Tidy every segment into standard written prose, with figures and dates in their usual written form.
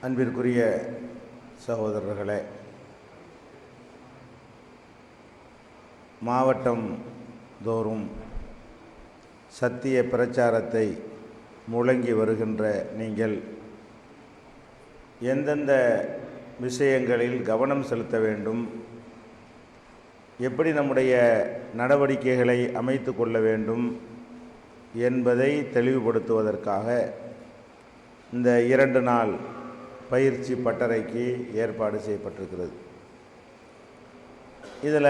அன்பிற்குரிய சகோதரர்களே, மாவட்டம் தோறும் சத்திய பிரச்சாரத்தை முழங்கி வருகின்ற நீங்கள் எந்தெந்த விஷயங்களில் கவனம் செலுத்த வேண்டும், எப்படி நம்முடைய நடவடிக்கைகளை அமைத்து கொள்ள வேண்டும் என்பதை தெளிவுபடுத்துவதற்காக இந்த 2 நாள் பயிற்சி பட்டறைக்கு ஏற்பாடு செய்யப்பட்டிருக்கிறது. இதில்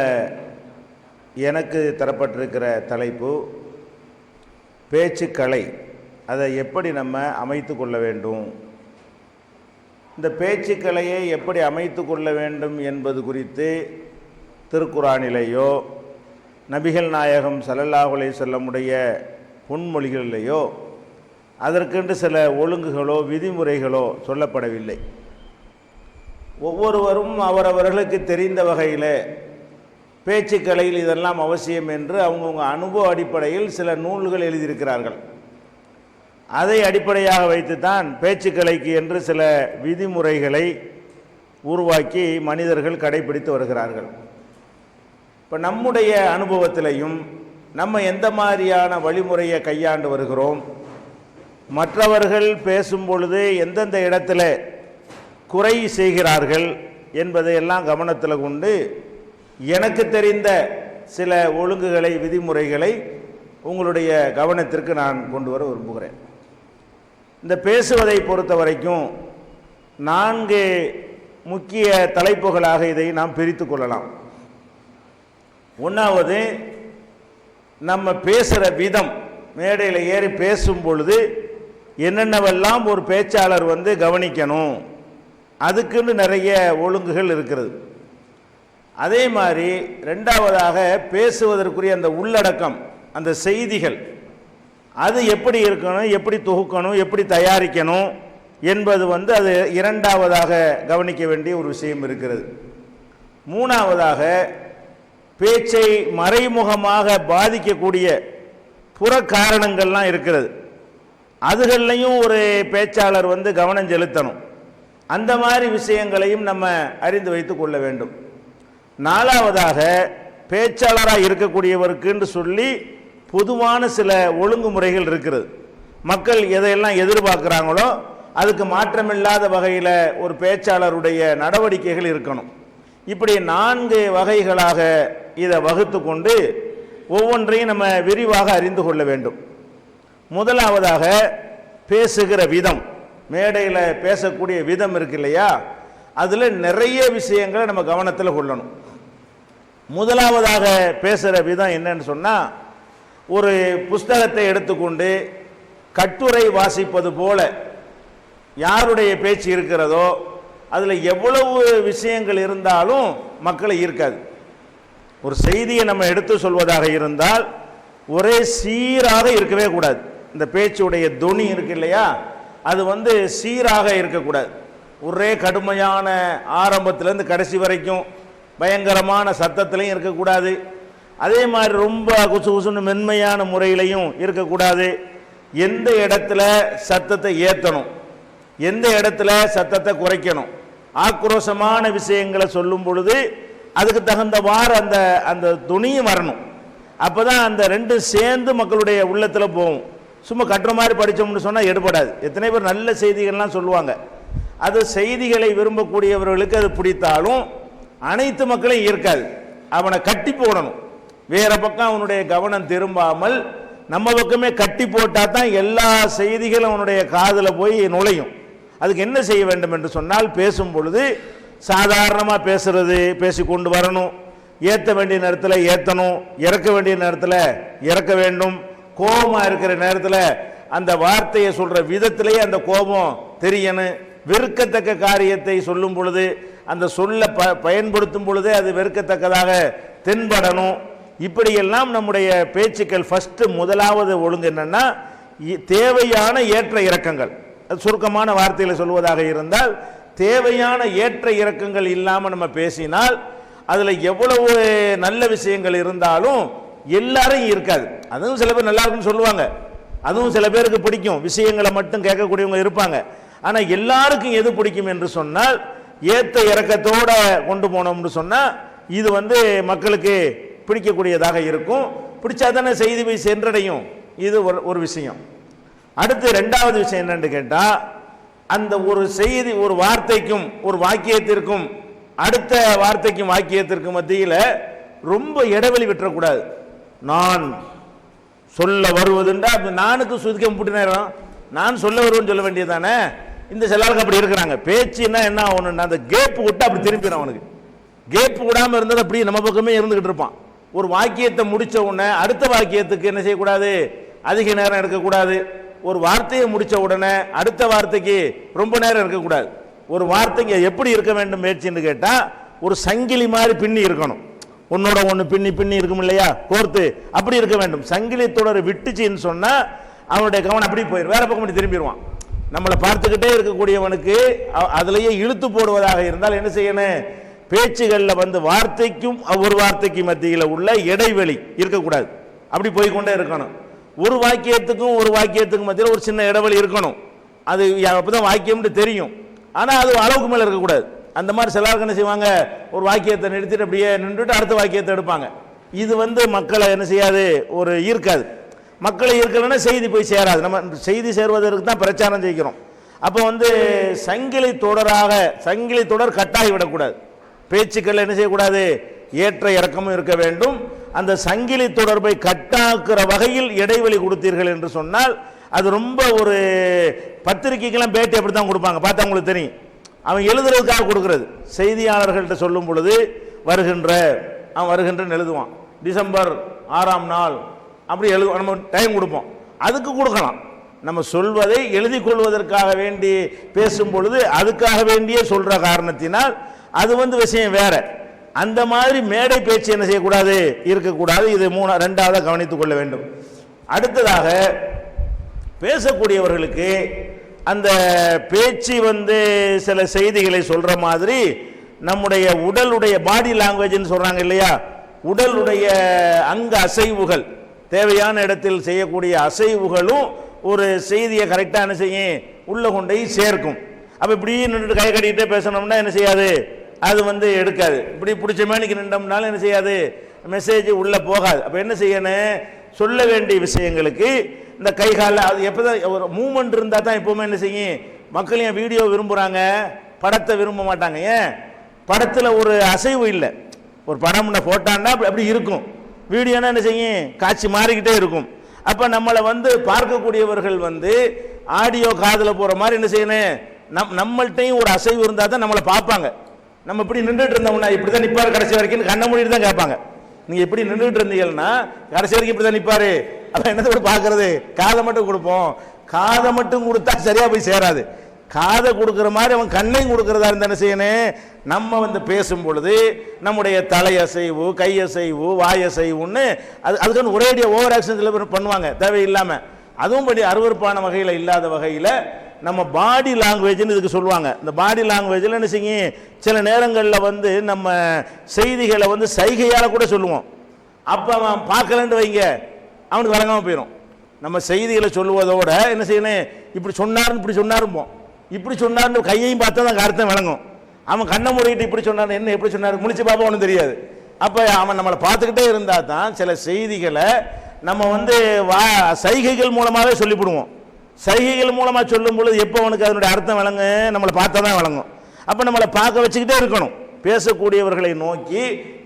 எனக்கு தரப்பட்டிருக்கிற தலைப்பு பேச்சுக்கலை, அதை எப்படி நம்ம அமைத்து கொள்ள வேண்டும், இந்த பேச்சுக்கலையை எப்படி அமைத்து கொள்ள வேண்டும் என்பது குறித்து திருக்குரானிலேயோ நபிகள் நாயகம் ஸல்லல்லாஹு அலைஹி வஸல்லமுடைய பொன்மொழிகளிலேயோ அதற்கென்று சில ஒழுங்குகளோ விதிமுறைகளோ சொல்லப்படவில்லை. ஒவ்வொருவரும் அவரவர்களுக்கு தெரிந்த வகையில் பேச்சுக்கலையில் இதெல்லாம் அவசியம் என்று அவங்கவுங்க அனுபவ அடிப்படையில் சில நூல்கள் எழுதியிருக்கிறார்கள். அதை அடிப்படையாக வைத்து தான் பேச்சுக்கலைக்கு என்று சில விதிமுறைகளை உருவாக்கி மனிதர்கள் கடைபிடித்து வருகிறார்கள். இப்போ நம்முடைய அனுபவத்திலையும் நம்ம எந்த மாதிரியான வழிமுறையை கையாண்டு வருகிறோம், மற்றவர்கள் பேசும் பொழுது எந்தெந்த இடத்துல குறை செய்கிறார்கள் என்பதையெல்லாம் கவனத்தில் கொண்டு எனக்கு தெரிந்த சில ஒழுங்குகளை விதிமுறைகளை உங்களுடைய கவனத்திற்கு நான் கொண்டு வர விரும்புகிறேன். இந்த பேசுவதை பொறுத்த வரைக்கும் 4 முக்கிய தலைப்புகளாக இதை நாம் பிரித்து கொள்ளலாம். 1வது, நம்ம பேசுகிற விதம், மேடையில் ஏறி பேசும் பொழுது என்னென்னவெல்லாம் ஒரு பேச்சாளர் கவனிக்கணும், அதுக்குன்னு நிறைய ஒழுங்குகள் இருக்கிறது. அதே மாதிரி 2வதாக பேசுவதற்குரிய அந்த உள்ளடக்கம், அந்த செய்திகள், அது எப்படி இருக்கணும், எப்படி தொகுக்கணும், எப்படி தயாரிக்கணும் என்பது அது 2வதாக கவனிக்க வேண்டிய ஒரு விஷயம் இருக்கிறது. 3வதாக பேச்சை மறைமுகமாக பாதிக்கக்கூடிய புற காரணங்கள்லாம் இருக்கிறது. அதுகள்லையும் ஒரு பேச்சாளர் கவனம் செலுத்தணும். அந்த மாதிரி விஷயங்களையும் நம்ம அறிந்து வைத்து கொள்ள வேண்டும். 4வதாக பேச்சாளராக இருக்கக்கூடியவருக்குன்னு சொல்லி பொதுவான சில ஒழுங்குமுறைகள் இருக்கிறது. மக்கள் எதையெல்லாம் எதிர்பார்க்குறாங்களோ அதுக்கு மாற்றமில்லாத வகையில் ஒரு பேச்சாளருடைய நடவடிக்கைகள் இருக்கணும். இப்படி 4 வகைகளாக இதை வகுத்து கொண்டு ஒவ்வொன்றையும் நம்ம விரிவாக அறிந்து கொள்ள வேண்டும். முதலாவதாக பேசுகிற விதம், மேடையில் பேசக்கூடிய விதம் இருக்கு இல்லையா, அதில் நிறைய விஷயங்களை நம்ம கவனத்தில் கொள்ளணும். முதலாவதாக பேசுகிற விதம் என்னன்னு சொன்னால், ஒரு புஸ்தகத்தை எடுத்துக்கொண்டு கட்டுரை வாசிப்பது போல யாருடைய பேச்சு இருக்கிறதோ அதில் எவ்வளவு விஷயங்கள் இருந்தாலும் மக்களை ஈர்க்காது. ஒரு செய்தியை நம்ம எடுத்து சொல்வதாக இருந்தால் ஒரே சீராக இருக்கவே கூடாது. இந்த பேச்சுடைய தொனி இருக்கு இல்லையா, அது சீராக இருக்கக்கூடாது. ஒரே கடுமையான ஆரம்பத்திலேருந்து கடைசி வரைக்கும் பயங்கரமான சத்தத்திலையும் இருக்கக்கூடாது. அதே மாதிரி ரொம்ப குசு குசுன்னு மென்மையான முறையிலையும் இருக்கக்கூடாது. எந்த இடத்துல சத்தத்தை ஏற்றணும், எந்த இடத்துல சத்தத்தை குறைக்கணும், ஆக்ரோஷமான விஷயங்களை சொல்லும் பொழுது அதுக்கு தகுந்தவாறு அந்த அந்த துணியும் வரணும். அப்போ தான் அந்த 2 சேர்ந்து மக்களுடைய உள்ளத்தில் போகும். சும்மா கட்டுற மாதிரி படித்தோம்னு சொன்னால் எடுபடாது. எத்தனை பேர் நல்ல செய்திகள்லாம் சொல்லுவாங்க, அது செய்திகளை விரும்பக்கூடியவர்களுக்கு அது பிடித்தாலும் அனைத்து மக்களையும் ஈர்க்காது. அவனை கட்டி போடணும், வேற பக்கம் அவனுடைய கவனம் திரும்பாமல் நம்ம பக்கமே கட்டி போட்டால் தான் எல்லா செய்திகளும் அவனுடைய காதில் போய் நுழையும். அதுக்கு என்ன செய்ய வேண்டும் என்று சொன்னால், பேசும் பொழுது சாதாரணமாக பேசுறது பேசி கொண்டு வரணும். ஏற்ற வேண்டிய நேரத்தில் ஏற்றணும், இறக்க வேண்டிய நேரத்தில் இறக்க வேண்டும். கோபமாக இருக்கிற நேரத்தில் அந்த வார்த்தையை சொல்கிற விதத்திலேயே அந்த கோபம் தெரியணும். வெறுக்கத்தக்க காரியத்தை சொல்லும் பொழுது அந்த சொல்ல பயன்படுத்தும் பொழுதே அது வெறுக்கத்தக்கதாக தென்படணும். இப்படியெல்லாம் நம்முடைய பேச்சுக்கள் முதலாவது ஒழுங்கு என்னன்னா, தேவையான ஏற்ற இறக்கங்கள். சுருக்கமான வார்த்தையில் சொல்வதாக இருந்தால், தேவையான ஏற்ற இறக்கங்கள் இல்லாமல் நம்ம பேசினால் அதில் எவ்வளவு நல்ல விஷயங்கள் இருந்தாலும் எல்லாரையும் இருக்காது. அதுவும் சில பேர் நல்லா இருக்குன்னு சொல்லுவாங்க, அதுவும் சில பேருக்கு பிடிக்கும். விஷயங்களை மட்டும் கேட்கக்கூடியவங்க இருப்பாங்க. ஆனால் எல்லாருக்கும் எது பிடிக்கும் என்று சொன்னால் ஏத்த இறக்கத்தோட கொண்டு போனோம்னு சொன்னால் இது வந்து மக்களுக்கு பிடிக்கக்கூடியதாக இருக்கும். பிடிச்சா தானே செய்தி போய் சென்றடையும். இது ஒரு விஷயம். அடுத்து ரெண்டாவது விஷயம் என்னன்னு கேட்டால், அந்த ஒரு செய்தி ஒரு வார்த்தைக்கும் ஒரு வாக்கியத்திற்கும் அடுத்த வார்த்தைக்கும் வாக்கியத்திற்கும் மத்தியில் ரொம்ப இடைவெளி விட்டுறக்கூடாது. நான் சொல்ல வருவதுண்டா நானுக்கு சுதிக்க முட்டு நேரம் நான் சொல்ல வருவேன்னு சொல்ல வேண்டியதானே. இந்த சிலருக்கு அப்படி இருக்கிறாங்க. பேச்சுன்னா என்ன ஆகணும்னா அந்த கேப் விட்டு அப்படி திரும்பிடும். அவனுக்கு கேப் விடாமல் இருந்தது அப்படி நம்ம பக்கமே இருந்துகிட்டு இருப்பான். ஒரு வாக்கியத்தை முடித்த உடனே அடுத்த வாக்கியத்துக்கு என்ன செய்யக்கூடாது, அதிக நேரம் எடுக்கக்கூடாது. ஒரு வார்த்தையை முடித்த உடனே அடுத்த வார்த்தைக்கு ரொம்ப நேரம் இருக்கக்கூடாது. ஒரு வார்த்தைக்கு எப்படி இருக்க வேண்டும் பேச்சுன்னு கேட்டால், ஒரு சங்கிலி மாதிரி பின்னி இருக்கணும். ஒன்னோட ஒன்று பின்னி பின்னி இருக்கும் இல்லையா, கோர்த்து அப்படி இருக்க வேண்டும். சங்கிலி தொடர் விட்டுச்சின்னு சொன்னால் அவனுடைய கவனம் அப்படி போயிடும், வேற பக்கம் அப்படி திரும்பிடுவான். நம்மளை பார்த்துக்கிட்டே இருக்கக்கூடியவனுக்கு அதுலேயே இழுத்து போடுவதாக இருந்தால் என்ன செய்யணும், பேச்சுகளில் வந்து வார்த்தைக்கும் ஒரு வார்த்தைக்கு மத்தியில் உள்ள இடைவெளி இருக்கக்கூடாது. அப்படி போய்கொண்டே இருக்கணும். ஒரு வாக்கியத்துக்கும் ஒரு வாக்கியத்துக்கும் மத்தியில் ஒரு சின்ன இடைவெளி இருக்கணும். அது அப்போதான் வாக்கியம்னு தெரியும். ஆனால் அது அளவுக்கு மேலே இருக்கக்கூடாது. அந்த மாதிரி சிலருக்கு என்ன செய்வாங்க, ஒரு வாக்கியத்தை நிறுத்திட்டு அப்படியே நின்றுட்டு அடுத்த வாக்கியத்தை எடுப்பாங்க. இது வந்து மக்களை என்ன செய்யாது, ஒரு ஈர்க்காது. மக்களை ஈர்க்கலைன்னா செய்தி போய் சேராது. நம்ம செய்தி சேருவதற்கு தான் பிரச்சாரம் செய்கிறோம். அப்போ வந்து சங்கிலி தொடர் கட்டாகி விடக்கூடாது. பேச்சுக்கள் என்ன செய்யக்கூடாது, ஏற்ற இறக்கமும் இருக்க வேண்டும். அந்த சங்கிலி தொடர்பை கட்டாக்குற வகையில் இடைவெளி கொடுத்தீர்கள் என்று சொன்னால் அது ரொம்ப ஒரு பத்திரிகைக்கெல்லாம் பேட்டி அப்படி தான் கொடுப்பாங்க. பார்த்தா உங்களுக்கு தெரியும். அவன் எழுதுறதுக்காக கொடுக்கறது. செய்தியாளர்கள்ட்ட சொல்லும் பொழுது அவன் வருகின்றன்னு எழுதுவான். டிசம்பர் 6ஆம் நாள் அப்படி நம்ம டைம் கொடுப்போம். அதுக்கு கொடுக்கலாம். நம்ம சொல்வதை எழுதி கொள்வதற்காக வேண்டி பேசும் பொழுது அதுக்காக வேண்டியே சொல்ற காரணத்தினால் அது வந்து விஷயம் வேற. அந்த மாதிரி மேடை பேச்சு என்ன செய்யக்கூடாது, இருக்கக்கூடாது. இது ரெண்டாவதாக கவனித்துக் கொள்ள வேண்டும். அடுத்ததாக பேசக்கூடியவர்களுக்கு அந்த பேச்சு வந்து சில செய்திகளை சொல்ற மாதிரி நம்முடைய உடலுடைய பாடி லாங்குவேஜ்னு சொல்றாங்க இல்லையா, உடலுடைய அங்க அசைவுகள், தேவையான இடத்தில் செய்யக்கூடிய அசைவுகளும் ஒரு செய்தியை கரெக்டாக என்ன செய்யும், உள்ள கொண்டு சேர்க்கும். அப்போ இப்படி நின்று கை கட்டிக்கிட்டே பேசணும்னா என்ன செய்யாது, அது வந்து எடுக்காது. இப்படி பிடிச்ச மேனிக்கு நின்றோம்னாலும் என்ன செய்யாது, மெசேஜ் உள்ளே போகாது. அப்போ என்ன செய்யணும், சொல்ல வேண்டிய விஷயங்களுக்கு இந்த கை காலில் அது எப்போதான் ஒரு மூமெண்ட் இருந்தால் தான் எப்போவுமே என்ன செய்யும். மக்கள் ஏன் வீடியோ விரும்புகிறாங்க, படத்தை விரும்ப மாட்டாங்க. ஏன், படத்தில் ஒரு அசைவு இல்லை. ஒரு படம் போட்டான்னா அப்படி இருக்கும். வீடியோனா என்ன செய்யும், காட்சி மாறிக்கிட்டே இருக்கும். அப்போ நம்மளை வந்து பார்க்கக்கூடியவர்கள் வந்து ஆடியோ காதில் போகிற மாதிரி என்ன செய்யணும், நம்மள்கிட்டையும் ஒரு அசைவு இருந்தால் தான் நம்மளை பார்ப்பாங்க. நம்ம இப்படி நின்றுட்டு இருந்தோம்னா இப்படி தான் நிற்பார் கடைசி வரைக்கும், கண்ணை மூடிட்டு தான் கேட்பாங்க. நீங்கள் எப்படி நின்றுட்டு இருந்தீங்கன்னா கடைசி வரைக்கும் இப்படி தான் நிற்பார். அப்போ என்னத்தை பார்க்கறது, காதை மட்டும் கொடுப்போம். காதை மட்டும் கொடுத்தா சரியாக போய் சேராது. காதை கொடுக்குற மாதிரி அவன் கண்ணையும் கொடுக்குறதா இருந்தால் என்ன செய்யணும், நம்ம வந்து பேசும் பொழுது நம்முடைய தலையசைவு, கையசைவு, வாயசைவுன்னு அதுக்கு ஒரேடியாக ஓவர் ஆக்ஷன் சில பேர் பண்ணுவாங்க தேவையில்லாமல். அதுவும் படி அருவருப்பான வகையில் இல்லாத வகையில் நம்ம பாடி லாங்குவேஜ்னு இதுக்கு சொல்லுவாங்க. இந்த பாடி லாங்குவேஜில் என்ன செய்யும், சில நேரங்களில் வந்து நம்ம செய்திகளை வந்து சைகையால் கூட சொல்லுவோம். அப்போ அவன் பார்க்கலன்ட்டு வைங்க, அவனுக்கு வழங்காமல் போயிடும். நம்ம செய்திகளை சொல்லுவதோட என்ன செய்யணும், இப்படி சொன்னார்னு இப்படி சொன்னாருப்போம், இப்படி சொன்னார்னு கையையும் பார்த்தா தான் அர்த்தம் விளங்கும். அவன் கண்ணை மூடிக்கிட்டு இப்படி சொன்னார், என்ன எப்படி சொன்னார், முடிச்சு பார்ப்போம், ஒன்றும் தெரியாது. அப்போ அவன் நம்மளை பார்த்துக்கிட்டே இருந்தால் தான் சில செய்திகளை நம்ம வந்து சைகைகள் மூலமாகவே சொல்லிவிடுவோம். சைகைகள் மூலமாக சொல்லும் பொழுது எப்போ அவனுக்கு அதனுடைய அர்த்தம் விளங்கு, நம்மளை பார்த்தா தான் விளங்கும். அப்போ நம்மளை பார்க்க வச்சுக்கிட்டே இருக்கணும். பேசக்கூடியவர்களை நோக்கி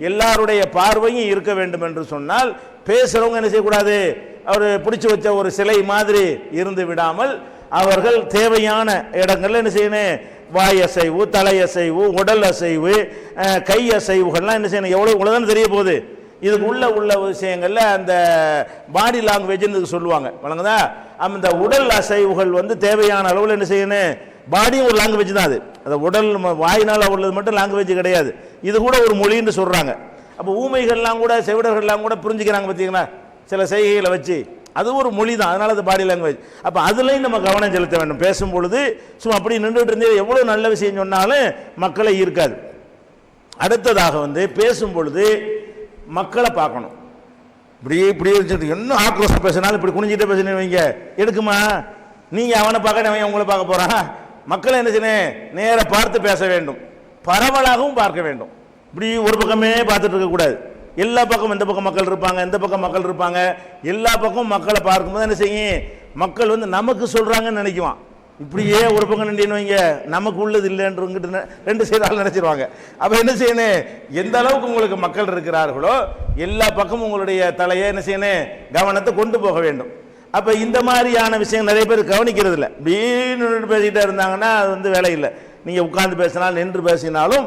எல்லாருடைய பார்வையும் இருக்க வேண்டும் என்று சொன்னால் பேசுகிறவங்க என்ன செய்யக்கூடாது, அவர் பிடிச்சி வச்ச ஒரு சிலை மாதிரி இருந்து விடாமல் அவர்கள் தேவையான இடங்கள்ல என்ன செய்யணும், வாயசைவு, தலையசைவு, உடல் அசைவு, கை அசைவுகள்லாம் என்ன செய்யணும், எவ்வளோ இவ்வளோதான் தெரிய போகுது. இதுக்கு உள்ள விஷயங்கள்ல அந்த பாடி லாங்குவேஜ்னு சொல்லுவாங்க வழங்குதா. அந்த உடல் அசைவுகள் வந்து தேவையான அளவில் என்ன செய்யணும், பாடியும் ஒரு லாங்குவேஜ் தான். அது அந்த உடல் வாயினால் உள்ளது மட்டும் லாங்குவேஜ் கிடையாது, இது கூட ஒரு மொழின்னு சொல்கிறாங்க. அப்போ ஊமைகள்லாம் கூட செவிடர்கள்லாம் கூட புரிஞ்சுக்கிறாங்க பார்த்தீங்களா, சில செய்கைகளை வச்சு, அது ஒரு மொழி தான், அதனால அது பாடி லாங்குவேஜ். அப்போ அதுலேயும் நம்ம கவனம் செலுத்த வேண்டும். பேசும்பொழுது சும்மா அப்படி நின்றுட்டு இருந்தே எவ்வளோ நல்ல விஷயம் சொன்னாலும் மக்களை ஈர்க்காது. அடுத்ததாக வந்து பேசும் பொழுது மக்களை பார்க்கணும். இப்படி வச்சுட்டு இன்னும் ஆக்ரோஷம் பேசினாலும் இப்படி குனிஞ்சிட்டே பேசினீங்க எடுக்குமா, நீங்கள் அவனை பார்க்க அவன் உங்களை பார்க்க போகிறான், மக்களை என்ன செய்யணும், நேர பார்த்து பேச வேண்டும், பரவலாகவும் பார்க்க வேண்டும். இப்படி ஒரு பக்கமே பார்த்துட்டு இருக்கக்கூடாது. எல்லா பக்கம் இந்த பக்கம் மக்கள் இருப்பாங்க, இந்த பக்கம் மக்கள் இருப்பாங்க. எல்லா பக்கம் மக்களை பார்க்கும்போது என்ன செய்யும், மக்கள் வந்து நமக்கு சொல்றாங்கன்னு நினைக்குவான். இப்படியே ஒரு பக்கம் நின்று வைங்க, நமக்கு உள்ளது இல்லைன்றுங்கிட்டு ரெண்டு செய்தாலும் நினைச்சிருவாங்க. அப்ப என்ன செய்யணும், எந்த அளவுக்கு உங்களுக்கு மக்கள் இருக்கிறார்களோ எல்லா பக்கமும் உங்களுடைய தலையை என்ன செய்யணும், கவனத்தை கொண்டு போக வேண்டும். அப்ப இந்த மாதிரியான விஷயம் நிறைய பேர் கவனிக்கிறது இல்லை. வீணு பேசிக்கிட்டே இருந்தாங்கன்னா அது வந்து வேலை இல்லை. நீங்க உட்கார்ந்து பேசினாலும் நின்று பேசினாலும்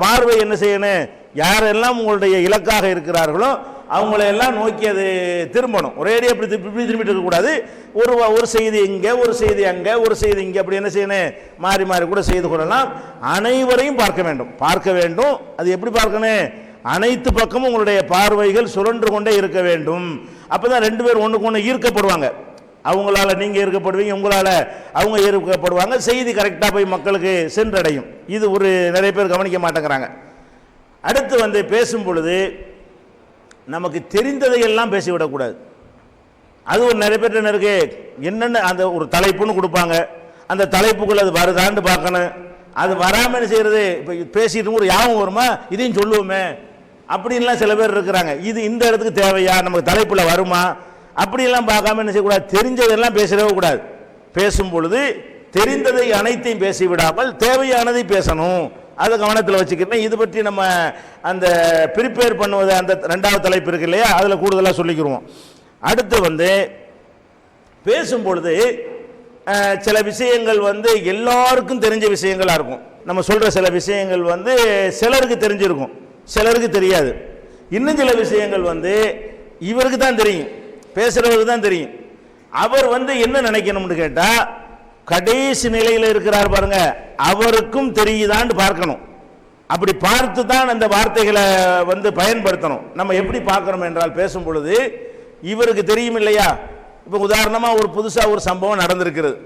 பார்வை என்ன செய்யணும், யாரெல்லாம் உங்களுடைய இலக்காக இருக்கிறார்களோ அவங்களையெல்லாம் நோக்கி அது திரும்பணும். ஒரேடியாக இப்படி திரும்பிட்டு இருக்கக்கூடாது. ஒரு செய்தி இங்கே, ஒரு செய்தி அங்கே, ஒரு செய்தி இங்கே, அப்படி என்ன செய்யணும், மாறி மாறி கூட செய்து கொள்ளலாம். அனைவரையும் பார்க்க வேண்டும், பார்க்க வேண்டும். அது எப்படி பார்க்கணும், அனைத்து பக்கமும் உங்களுடைய பார்வைகள் சுழன்று கொண்டே இருக்க வேண்டும். அப்பதான் ரெண்டு பேர் ஒன்றுக்கு ஒன்று ஈர்க்கப்படுவாங்க. அவங்களால நீங்க ஈர்க்கப்படுவீங்க, உங்களால அவங்க ஈர்க்கப்படுவாங்க. செய்தி கரெக்டாக போய் மக்களுக்கு சென்றடையும். இது ஒரு நிறைய பேர் கவனிக்க மாட்டேங்கிறாங்க. அடுத்து வந்து பேசும் பொழுது நமக்கு தெரிந்ததையெல்லாம் பேசிவிடக்கூடாது. அது ஒரு நிறைய பேர் என்ன இருக்கு, என்னென்ன அந்த ஒரு தலைப்புன்னு கொடுப்பாங்க, அந்த தலைப்புக்குள்ள அது வருதான்னு பார்க்கணும். அது வராமல் என்ன செய்யறது, இப்போ பேசிட்டு ஒரு யாவும் வருமா, இதையும் சொல்லுவோமே அப்படின்லாம் சில பேர் இருக்கிறாங்க. இது இந்த இடத்துக்கு தேவையா, நமக்கு தலைப்புல வருமா, அப்படியெல்லாம் பார்க்காம என்ன செய்யக்கூடாது, தெரிஞ்சதெல்லாம் பேசவே கூடாது. பேசும் பொழுது தெரிந்ததை அனைத்தையும் பேசிவிடாமல் தேவையானதை பேசணும். அதை கவனத்தில் வச்சுக்கிறேன். இது பற்றி நம்ம அந்த ப்ரிப்பேர் பண்ணுவது அந்த ரெண்டாவது தலைப்பு இருக்கு இல்லையா, அதில் கூடுதலாக சொல்லிக்கிடுவோம். அடுத்து வந்து பேசும் பொழுது சில விஷயங்கள் வந்து எல்லாருக்கும் தெரிஞ்ச விஷயங்களா இருக்கும். நம்ம சொல்ற சில விஷயங்கள் வந்து சிலருக்கு தெரிஞ்சிருக்கும், சிலருக்கு தெரியாது. இன்னும் சில விஷயங்கள் வந்து இவருக்கு தான் தெரியும், பேசுறவருக்கு தான் தெரியும். அவர் வந்து என்ன நினைக்கணும்னு கேட்டா, கடைசி நிலையில் இருக்கிறார் பாருங்க, அவருக்கும் தெரியுதான்னு பார்க்கணும். அப்படி பார்த்து தான் அந்த வார்த்தைகளை வந்து பயன்படுத்தணும். நம்ம எப்படி பார்க்கணும் என்றால், பேசும் பொழுது இவருக்கு தெரியும் இல்லையா. இப்போ உதாரணமா ஒரு புதுசா ஒரு சம்பவம் நடந்திருக்கிறது.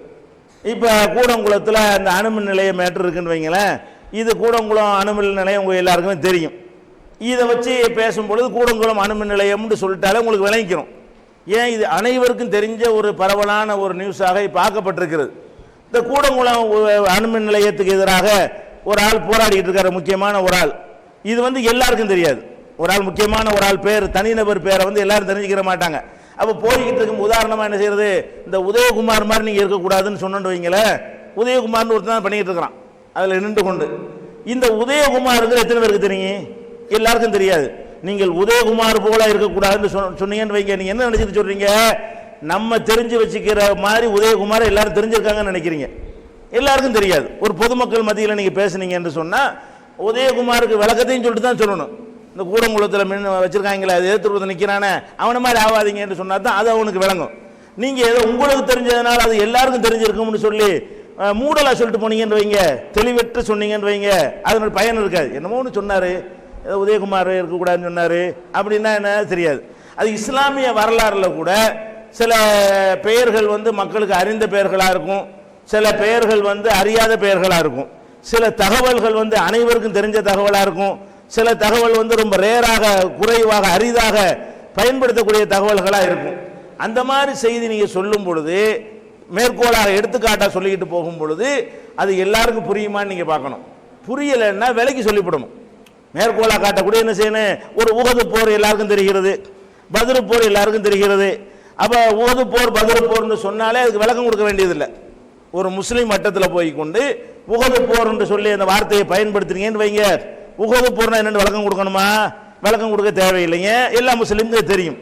இப்போ கூடங்குளத்தில் அந்த அணுமின் நிலைய மேட்டர் இருக்குன்னு வைங்களேன். இது கூடங்குளம் அணுமின் நிலையம் உங்க எல்லாருக்குமே தெரியும். இதை வச்சு பேசும்பொழுது கூடங்குளம் அணுமின் நிலையம்னு சொல்லிட்டாலே உங்களுக்கு விளங்கிக்கணும். ஏன், இது அனைவருக்கும் தெரிஞ்ச ஒரு பரவலான ஒரு நியூஸாக பார்க்கப்பட்டிருக்கிறது. இந்த கூடங்குளம் அணுமின் நிலையத்துக்கு எதிராக ஒரு ஆள் போராடிட்டு இருக்காரு, முக்கியமான ஒரு ஆள். இது வந்து எல்லாருக்கும் தெரியாது. ஒரு ஆள், முக்கியமான ஒரு ஆள் பேர், தனிநபர் பேரை வந்து எல்லாரும் தெரிஞ்சுக்கிற மாட்டாங்க. அப்போ போய்கிட்டு இருக்கும். உதாரணமா என்ன செய்யறது, இந்த உதயகுமார் மாதிரி நீங்க இருக்கக்கூடாதுன்னு சொன்னு வைங்களேன். உதயகுமார்னு ஒருத்தர் தான் பண்ணிட்டு இருக்கிறான், அதுல நின்று கொண்டு. இந்த உதயகுமாருங்கிற எத்தனை பேருக்கு தெரியும்? எல்லாருக்கும் தெரியாது. நீங்கள் உதயகுமார் போல இருக்கக்கூடாதுன்னு சொன்னீங்கன்னு வைங்க. நீங்க என்ன நினைச்சிட்டு சொல்றீங்க, நம்ம தெரிஞ்சு வச்சுக்கிற மாதிரி உதயகுமார் எல்லாரும் தெரிஞ்சிருக்காங்கன்னு நினைக்கிறீங்க. எல்லாருக்கும் தெரியாது. ஒரு பொதுமக்கள் மத்தியில் நீங்க பேசுனீங்க என்று சொன்னா உதயகுமாருக்கு விளக்கத்தையும் சொல்லிட்டு தான் சொல்லணும். இந்த கூடங்குளத்தில் மின் வச்சிருக்காங்களே, அது எதிர்த்து நிற்கிறானே, அவனை மாதிரி ஆகாதீங்க என்று சொன்னா தான் அது அவனுக்கு விளங்கும். நீங்க ஏதோ உங்களுக்கு தெரிஞ்சதுனால அது எல்லாருக்கும் தெரிஞ்சிருக்கும்னு சொல்லி மூடலா சொல்லிட்டு போனீங்கன்னு வைங்க, தெளிவற்று சொன்னீங்கன்னு வைங்க, அதனோட பயன் இருக்காது. என்னமோ ஒன்று சொன்னாரு, ஏதோ உதயகுமார் இருக்கக்கூடாதுன்னு சொன்னாரு அப்படின்னா என்ன தெரியாது. அது இஸ்லாமிய வரலாறுல கூட சில பெயர்கள் வந்து மக்களுக்கு அறிந்த பெயர்களாக இருக்கும், சில பெயர்கள் வந்து அறியாத பெயர்களாக இருக்கும், சில தகவல்கள் வந்து அனைவருக்கும் தெரிஞ்ச தகவலாக இருக்கும், சில தகவல் வந்து ரொம்ப ரேராக, குறைவாக, அரிதாக பயன்படுத்தக்கூடிய தகவல்களாக இருக்கும். அந்த மாதிரி செய்தி நீங்க சொல்லும் பொழுது, மேற்கோளாக எடுத்துக்காட்டா சொல்லிக்கிட்டு போகும் பொழுது அது எல்லாருக்கும் புரியுமான்னு நீங்க பார்க்கணும். புரியலைன்னா விலைக்கு சொல்லிவிடணும். மேற்கோளா காட்டக்கூடிய என்ன செய்யணும், ஒரு உஹது போர் எல்லாருக்கும் தெரிகிறது, பத்ரு போர் எல்லாருக்கும் தெரிகிறது. அப்ப உஹது போர் பத்ரு போர்னு சொன்னாலே அதுக்கு விளக்கம் கொடுக்க வேண்டியதில்லை. ஒரு முஸ்லீம் மட்டத்தில் போய் கொண்டு உஹது போர் என்று சொல்லி அந்த வார்த்தையை பயன்படுத்துறீங்கன்னு வைங்க, உஹது போர்னா என்னென்னு விளக்கம் கொடுக்கணுமா? விளக்கம் கொடுக்க தேவையில்லைங்க, எல்லா முஸ்லீமுக்கும் தெரியும்.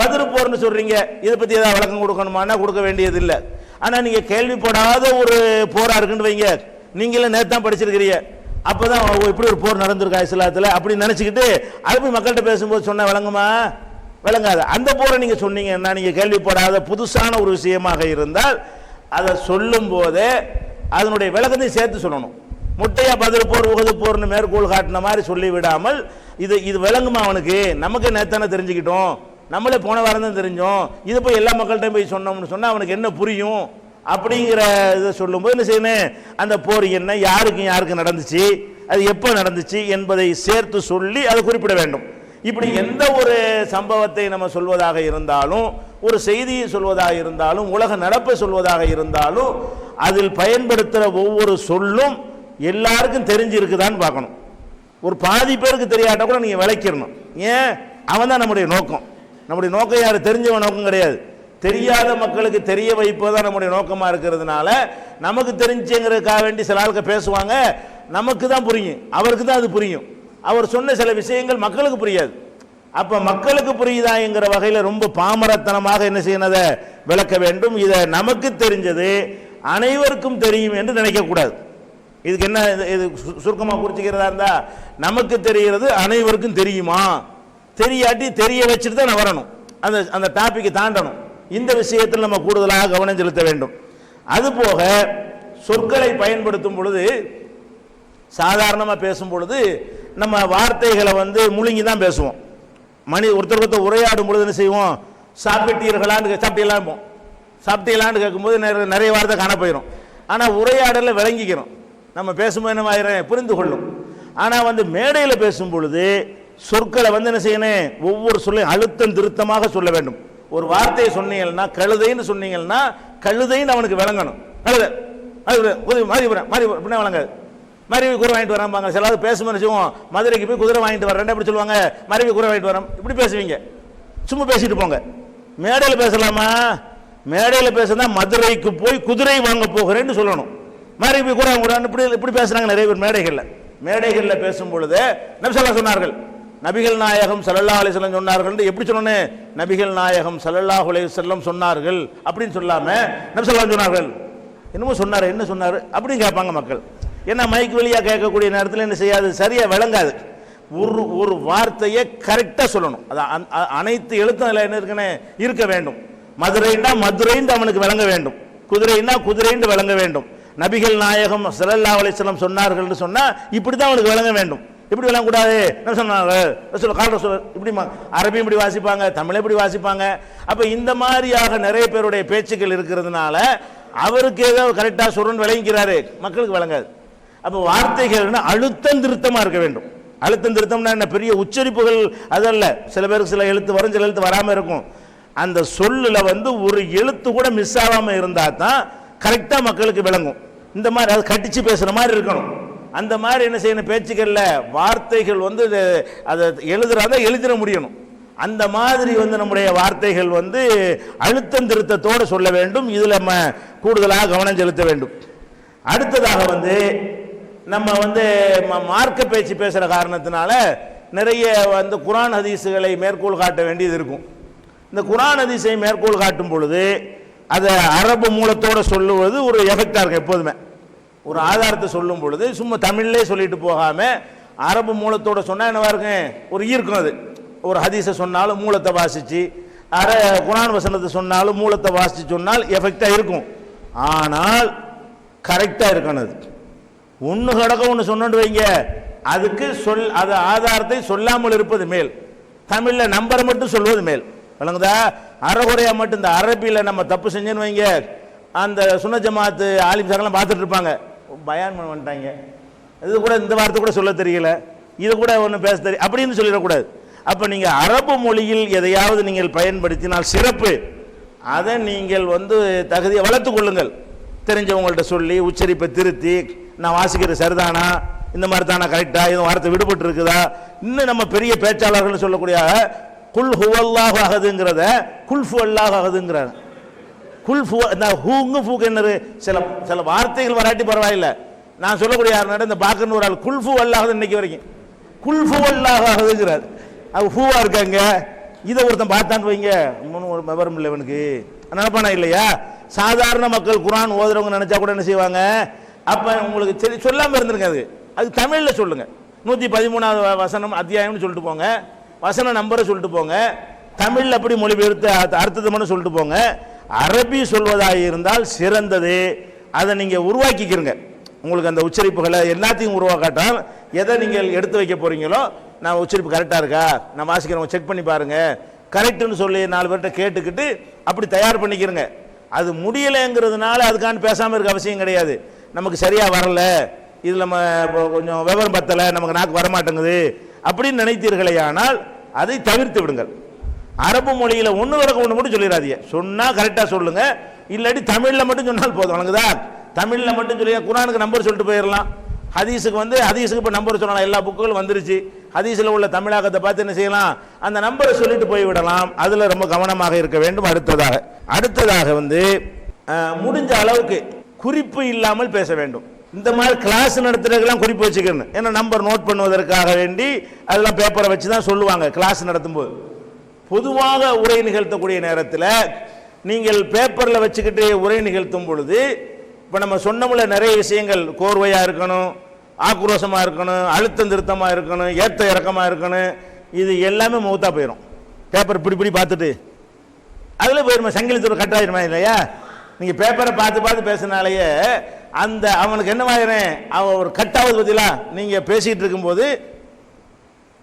பத்ரு போர்னு சொல்றீங்க, இதை பத்தி ஏதாவது விளக்கம் கொடுக்கணுமானா கொடுக்க வேண்டியது இல்லை. ஆனா நீங்க கேள்விப்படாத ஒரு போரா இருக்குன்னு வைங்க, நீங்களே நேத்தான் படிச்சிருக்கிறீங்க, அப்பதான் இப்படி ஒரு போர் நடந்திருக்கா இஸ்லாத்துல அப்படி நினைச்சுக்கிட்டு அது போய் மக்கள்கிட்ட பேசும்போது சொன்னா விளங்குமா? விளங்காது. அந்த போரை நீங்க சொன்னீங்கன்னா, நீங்க கேள்விப்படாத புதுசான ஒரு விஷயமாக இருந்தால் அதை சொல்லும் போதே அதனுடைய விளக்கத்தையும் சேர்த்து சொல்லணும். முட்டையா பதில் போர் உகது போர்னு மேற்கோள் காட்டின மாதிரி சொல்லி விடாமல், இது விளங்குமா அவனுக்கு, நமக்கு நேத்தானே தெரிஞ்சுக்கிட்டோம், நம்மளே போன வாரம் தான் தெரிஞ்சோம், இது போய் எல்லா மக்கள்கிட்டையும் போய் சொன்னோம்னு சொன்னா அவனுக்கு என்ன புரியும் அப்படிங்கிற இதை சொல்லும்போது என்ன செய்யணும், அந்த போர் என்ன, யாருக்கு நடந்துச்சு, அது எப்போ நடந்துச்சு என்பதை சேர்த்து சொல்லி அதை குறிப்பிட வேண்டும். இப்படி எந்த ஒரு சம்பவத்தை நம்ம சொல்வதாக இருந்தாலும் ஒரு செய்தியை சொல்வதாக இருந்தாலும் உலக நடப்பை சொல்வதாக இருந்தாலும் அதில் பயன்படுத்துகிற ஒவ்வொரு சொல்லும் எல்லாருக்கும் தெரிஞ்சிருக்குதான்னு பார்க்கணும். ஒரு பாதி பேருக்கு தெரியாட்டா கூட நீங்கள் விளக்கிடணும். ஏன்? அவன் தான் நம்முடைய நோக்கம். நம்முடைய நோக்கம் யார்? தெரிஞ்சவன் நோக்கம் கிடையாது. தெரியாத மக்களுக்கு தெரிய வைப்பதுதான் நம்முடைய நோக்கமாக இருக்கிறதுனால நமக்கு தெரிஞ்சுங்கிறதுக்காக வேண்டி சில ஆளுக்கு பேசுவாங்க, நமக்கு தான் புரியும், அவருக்கு தான் அது புரியும். அவர் சொன்ன சில விஷயங்கள் மக்களுக்கு புரியாது. அப்போ மக்களுக்கு புரியுதாங்கிற வகையில் ரொம்ப பாமரத்தனமாக என்ன செய்யணும், விளக்க வேண்டும். இதை நமக்கு தெரிஞ்சது அனைவருக்கும் தெரியும் என்று நினைக்கக்கூடாது. இதுக்கு என்ன இது சுருக்கமாக குறிச்சிக்கிறதா இருந்தா, நமக்கு தெரிகிறது அனைவருக்கும் தெரியுமா, தெரியாட்டி தெரிய வச்சுட்டு தான் வரணும், அந்த அந்த டாபிக்கை தாண்டணும். இந்த விஷயத்தில் நம்ம கூடுதலாக கவனம் செலுத்த வேண்டும். அதுபோக சொற்களை பயன்படுத்தும் பொழுது, சாதாரணமாக பேசும் பொழுது நம்ம வார்த்தைகளை முழுங்கி தான் பேசுவோம். ஒருத்தர் உரையாடும் பொழுது என்ன செய்வோம், சாப்பிட்டீர்களான்னு சாப்பிட்டீங்களான்னு கேட்கும்போது நிறைய வார்த்தை காண போயிடும். ஆனால் உரையாடலில் விளங்கிக்கிறோம், நம்ம பேசும்போது என்ன ஆயிரம் புரிந்து கொள்ளும். ஆனால் மேடையில் பேசும் பொழுது சொற்களை என்ன செய்யணும், ஒவ்வொரு சொல்லையும் அழுத்தம் திருத்தமாக சொல்ல வேண்டும். ஒரு வார்த்தையை சொன்னீங்கன்னா, கழுதைன்னு சொன்னீங்கன்னா கழுதைன்னு அவனுக்கு விளங்கணும். கழுதை அப்படின்னா வழங்காது. மருவி குதிரை வாங்கிட்டு வராம்பாங்க. சிலாவது பேசும்போது வச்சுவோம், மதுரைக்கு போய் குதிரை வாங்கிட்டு வரேன் எப்படி சொல்லுவாங்க, மருவி குதிரை வாங்கிட்டு வரோம் இப்படி பேசுவீங்க. சும்மா பேசிட்டு போங்க. மேடையில் பேசலாமா? மேடையில் பேசுனா மதுரைக்கு போய் குதிரை வாங்க போகிறேன்னு சொல்லணும். மருவி குதிரை வாங்க இப்படி இப்படி பேசுறாங்க நிறைய பேர் மேடைகளில் பேசும் பொழுது நபி ஸல்லல்லாஹு சொன்னார்கள், நபிகள் நாயகம் ஸல்லல்லாஹு அலைஹி வஸல்லம் சொன்னார்கள். எப்படி சொல்லணும்? நபிகள் நாயகம் ஸல்லல்லாஹு அலைஹி வஸல்லம் சொன்னார்கள் அப்படின்னு சொல்லாம நபி ஸல்லல்லாஹு சொன்னார்கள், என்னமோ சொன்னார், என்ன சொன்னார் அப்படின்னு கேட்பாங்க மக்கள். ஏன்னா மைக் வழியாக கேட்கக்கூடிய நேரத்தில் என்ன செய்யாது, சரியா விளங்காது. ஒரு வார்த்தையை கரெக்டாக சொல்லணும். அது அனைத்து எழுத்தும் அதில் என்ன இருக்குன்னு இருக்க வேண்டும். மதுரைன்னா மதுரைன்னு அவனுக்கு விளங்க வேண்டும், குதிரைன்னா குதிரைன்னு விளங்க வேண்டும். நபிகள் நாயகம் ஸல்லல்லாஹு அலைஹி வஸல்லம் சொன்னார்கள்னு சொன்னா இப்படி தான் அவனுக்கு விளங்க வேண்டும். இப்படி விளங்கக்கூடாது. என்ன சொன்னாங்க, இப்படி அரபியும் இப்படி வாசிப்பாங்க, தமிழை இப்படி வாசிப்பாங்க. அப்போ இந்த மாதிரியாக நிறைய பேருடைய பேச்சுக்கள் இருக்கிறதுனால அவருக்கு ஏதோ கரெக்டாக சொல்றன்னு விளங்கிக்கிறாரு, மக்களுக்கு விளங்காது. அப்போ வார்த்தைகள் அழுத்தம் திருத்தமாக இருக்க வேண்டும். அழுத்தம் திருத்தம்னா என்ன, பெரிய உச்சரிப்புகள் அதல்ல. சில பேருக்கு சில எழுத்து வரும், சில எழுத்து வராமல் இருக்கும். அந்த சொல்லில் ஒரு எழுத்து கூட மிஸ் ஆகாமல் இருந்தால் தான் கரெக்டாக மக்களுக்கு விளங்கும். இந்த மாதிரி அது கட்டிச்சு பேசுகிற மாதிரி இருக்கணும். அந்த மாதிரி என்ன செய்யணும், பேச்சுக்களில் வார்த்தைகள் அதை எழுதிட முடியணும். அந்த மாதிரி நம்முடைய வார்த்தைகள் அழுத்தம் திருத்தத்தோடு சொல்ல வேண்டும். இதில் நம்ம கூடுதலாக கவனம் செலுத்த வேண்டும். அடுத்ததாக நம்ம மார்க்க பேச்சு பேசுகிற காரணத்தினால நிறைய குர்ஆன் ஹதீஸுகளை மேற்கோள் காட்ட வேண்டியது இருக்கும். இந்த குர்ஆன் ஹதீஸை மேற்கோள் காட்டும் பொழுது அதை அரபு மூலத்தோடு சொல்லுவது ஒரு எஃபெக்டாக இருக்கும். எப்போதுமே ஒரு ஆதாரத்தை சொல்லும் பொழுது சும்மா தமிழ்லே சொல்லிட்டு போகாமல் அரபு மூலத்தோடு சொன்னால் என்னவா இருக்கும், ஒரு ஈர்க்கும். அது ஒரு ஹதீஸை சொன்னாலும் மூலத்தை வாசித்து, குர்ஆன் வசனத்தை சொன்னாலும் மூலத்தை வாசித்து சொன்னால் எஃபெக்டாக இருக்கும். ஆனால் கரெக்டாக இருக்கணும். அது ஒன்று கடக்க ஒன்று சொன்னு வைங்க, அதுக்கு அது ஆதாரத்தை சொல்லாமல் இருப்பது மேல், தமிழில் நம்பரை மட்டும் சொல்வது மேல். விளங்குதா? அறகுறையாக மட்டும் இந்த அரபியில் நம்ம தப்பு செஞ்சேன்னு வைங்க, அந்த சுன்ன ஜமாத்து ஆலிம் சாரெல்லாம் பார்த்துட்டு இருப்பாங்க, பயான் பண்ண வந்துட்டாங்க, இது கூட இந்த வார்த்தை கூட சொல்ல தெரியல, இது கூட ஒன்று பேச தெரியும் அப்படின்னு சொல்லிடக்கூடாது. அப்போ நீங்கள் அரபு மொழியில் எதையாவது நீங்கள் பயன்படுத்தினால் சிறப்பு. அதை நீங்கள் தகுதியை வளர்த்து கொள்ளுங்கள். தெரிஞ்சவங்கள்ட்ட சொல்லி உச்சரிப்பை திருத்தி, நான் வாசிக்கிறது சரிதானா, இந்த மாதிரி தானா, கரெக்டா, இது வார்த்தை விடுபட்டு இருக்குதா. இன்னும் நம்ம பெரிய பேச்சாளர்கள் சொல்லக்கூடிய குல் ஹுவல்லாஹு அஹதுங்கிறத குல்ஃபு அல்லாஹு அஹதுங்கிறாங்க. குல்ஃபு ஹூங்கு ஃபூக்கு என்னது, சில வார்த்தைகள் வராட்டி பரவாயில்லை. நான் சொல்லக்கூடிய யாருன்னா இந்த பாக்குன்னு ஒரு ஆள் குல்ஃபு அல்லாஹு இன்னைக்கு வரைக்கும் குல்ஃபு அல்லாஹு அஹதுங்கிறார். அது ஹூவா இருக்காங்க. இதை ஒருத்தன் பார்த்தான்னு வைங்க, இன்னொன்று ஒரு விவரம் இல்லை இவனுக்கு நினைப்பானா இல்லையா? சாதாரண மக்கள் குர்ஆன் ஓதுறவங்க நினைச்சா கூட என்ன செய்வாங்க, அப்ப உங்களுக்கு சரி சொல்லாம இருந்திருக்காது, அது தமிழ்ல சொல்லுங்க. 113வது வசனம் அத்தியாயம்னு சொல்லிட்டு போங்க, வசன நம்பரை சொல்லிட்டு போங்க, தமிழ் அப்படி மொழிபெயர்த்து அர்த்தத்தை மட்டும் சொல்லிட்டு போங்க. அரபி சொல்வதாக இருந்தால் சிறந்தது. அதை நீங்க உருவாக்கிக்கிறங்க. உங்களுக்கு அந்த உச்சரிப்புகளை எல்லாத்தையும் உருவாக்காட்டால் எதை நீங்கள் எடுத்து வைக்க போறீங்களோ, நான் உச்சரிப்பு கரெக்டாக இருக்கா, நான் வாசிக்கிறவங்க செக் பண்ணி பாருங்க, கரெக்டுன்னு சொல்லி 4 பேர்கிட்ட கேட்டுக்கிட்டு அப்படி தயார் பண்ணிக்கிறங்க. அது முடியலைங்கிறதுனால அதுக்கான பேசாமல் இருக்க அவசியம் கிடையாது. நமக்கு சரியாக வரல, இதில் நம்ம கொஞ்சம் விவரம் பத்தலை, நமக்கு நாக்கு வரமாட்டேங்குது அப்படின்னு நினைத்தீர்களே, ஆனால் அதை தவிர்த்து விடுங்கள். அரபு மொழியில் ஒன்று வரக்க ஒன்று மட்டும் சொல்லிடாதீங்க. சொன்னால் கரெக்டாக சொல்லுங்க, இல்லாட்டி தமிழில் மட்டும் சொன்னால் போதும். வணங்குதா? தமிழில் மட்டும் சொல்லி குரானுக்கு நம்பர் சொல்லிட்டு போயிடலாம். ஹதீஸுக்கு இப்போ நம்பர் சொல்லலாம். எல்லா புக்குகளும் வந்துருச்சு. ஹதீஸில் உள்ள தமிழாக்கத்தை பார்த்து என்ன செய்யலாம், அந்த நம்பரை சொல்லிட்டு போய்விடலாம். அதில் ரொம்ப கவனமாக இருக்க வேண்டும். அடுத்ததாக முடிஞ்ச அளவுக்கு குறிப்பு இல்லாமல் பேச வேண்டும். இந்த மாதிரி கிளாஸ் நடத்துறதுக்கெல்லாம் குறிப்பு வச்சுக்கணும். ஏன்னா நம்பர் நோட் பண்ணுவதற்காக வேண்டி அதெல்லாம் பேப்பரை வச்சு தான் சொல்லுவாங்க கிளாஸ் நடத்தும் போது. பொதுவாக உரை நிகழ்த்தக்கூடிய நேரத்தில் நீங்கள் பேப்பரில் வச்சுக்கிட்டு உரை நிகழ்த்தும் பொழுது, இப்போ நம்ம சொன்னமுள்ள நிறைய விஷயங்கள் கோர்வையாக இருக்கணும், ஆக்ரோஷமாக இருக்கணும், அழுத்தம் திருத்தமாக இருக்கணும், ஏற்ற இறக்கமாக இருக்கணும், இது எல்லாமே மௌத்தா போயிடும். பேப்பர் இப்படி பார்த்துட்டு அதில் போயிருமா, சங்கிலித்தூர் கட்டாயிருமா இல்லையா? நீங்கள் பேப்பரை பார்த்து பேசினாலேயே அந்த அவனுக்கு என்னவாயிரும், அவன் ஒரு கட்டாவது பற்றிலா நீங்கள் பேசிகிட்டு இருக்கும்போது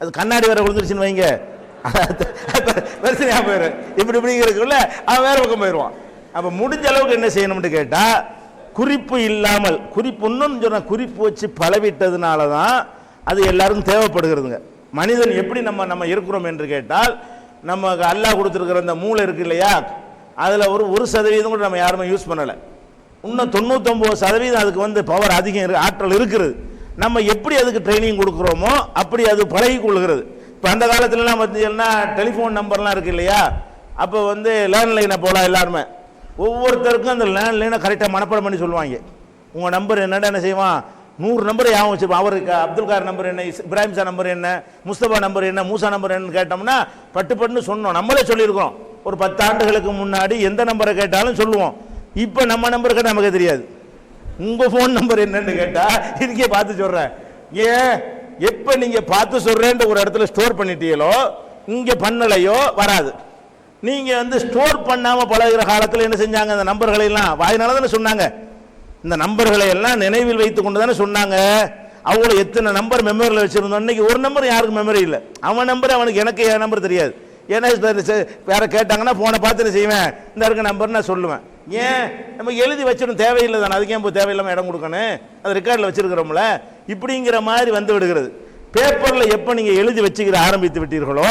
அது கண்ணாடி வேற விழுந்துருச்சுன்னு வைங்க, பிரச்சனையாக போயிடும். இப்படிங்கிறதுக்குள்ள அவன் வேற பக்கம் போயிடுவான். அப்போ முடிஞ்ச அளவுக்கு என்ன செய்யணும்னு கேட்டால், குறிப்பு இல்லாமல், இன்னொன்று சொன்ன குறிப்பு வச்சு பழவிட்டதுனால தான் அது எல்லாருக்கும் தேவைப்படுகிறதுங்க. மனிதன் எப்படி நம்ம இருக்கிறோம் என்று கேட்டால், நமக்கு அல்லாஹ் கொடுத்துருக்கிற அந்த மூளை இருக்கு இல்லையா, அதில் 1% கூட நம்ம யாருமே யூஸ் பண்ணலை. இன்னும் 99% அதுக்கு பவர் அதிகம், ஆற்றல் இருக்கிறது. நம்ம எப்படி அதுக்கு ட்ரைனிங் கொடுக்குறோமோ அப்படி அது பழகி கொள்கிறது. இப்போ அந்த காலத்துலலாம் பார்த்தீங்கன்னா டெலிஃபோன் நம்பர்லாம் இருக்கு இல்லையா, அப்போ லேண்ட்லைனை போல எல்லாருமே ஒவ்வொருத்தருக்கும் அந்த லேண்ட்லைனை கரெக்டாக மனப்பாடம் பண்ணி சொல்லுவாங்க. உங்கள் நம்பர் என்னடா என்ன செய்வான், 100 நம்பரை யாவும் வச்சுருப்பான். அவருக்கு அப்துல் கார் நம்பர் என்ன, இப்ராஹிம் ஷா நம்பர் என்ன, முஸ்தபா நம்பர் என்ன, மூசா நம்பர் என்னன்னு கேட்டோம்னா பட்டுன்னு சொன்னோம். நம்மளே சொல்லியிருக்கிறோம். ஒரு 10 ஆண்டுகளுக்கு முன்னாடி எந்த நம்பரை கேட்டாலும் சொல்லுவோம். இப்போ நம்ம நம்பர் கேட்டால் நமக்கு தெரியாது. உங்கள் ஃபோன் நம்பர் என்னன்னு கேட்டால் இதுக்கே பார்த்து சொல்கிறேன். ஏன் எப்போ நீங்கள் பார்த்து சொல்கிறேன்ட்டு ஒரு இடத்துல ஸ்டோர் பண்ணிட்டீங்களோ, இங்கே பண்ணலையோ வராது. நீங்கள் ஸ்டோர் பண்ணாமல் பழகிற காலத்தில் என்ன செஞ்சாங்க, அந்த நம்பர்களை எல்லாம் வாயினால தானே சொன்னாங்க. இந்த நம்பர்களை எல்லாம் நினைவில் வைத்து கொண்டு தானே சொன்னாங்க. அவ்வளோ எத்தனை நம்பர் மெமரியில் வச்சுருந்தோம். இன்னைக்கு ஒரு நம்பர் யாருக்கும் மெமரி இல்லை. அவன் நம்பர் அவனுக்கு, எனக்கு என் நம்பர் தெரியாது. ஏன்னா வேற கேட்டாங்கன்னா ஃபோனை பார்த்து என்ன செய்வேன், இந்த இருக்க நம்பர் நான் சொல்லுவேன். ஏன் நம்ம எழுதி வச்சிடும், தேவையில்லை தானே, அதுக்கே இப்போ தேவையில்லாமல் இடம் கொடுக்கணும், அது ரெக்கார்டில் வச்சிருக்கிறோம்ல, இப்படிங்கிற மாதிரி விடுகிறது. பேப்பரில் எப்போ நீங்கள் எழுதி வச்சுக்கிற ஆரம்பித்து விட்டீர்களோ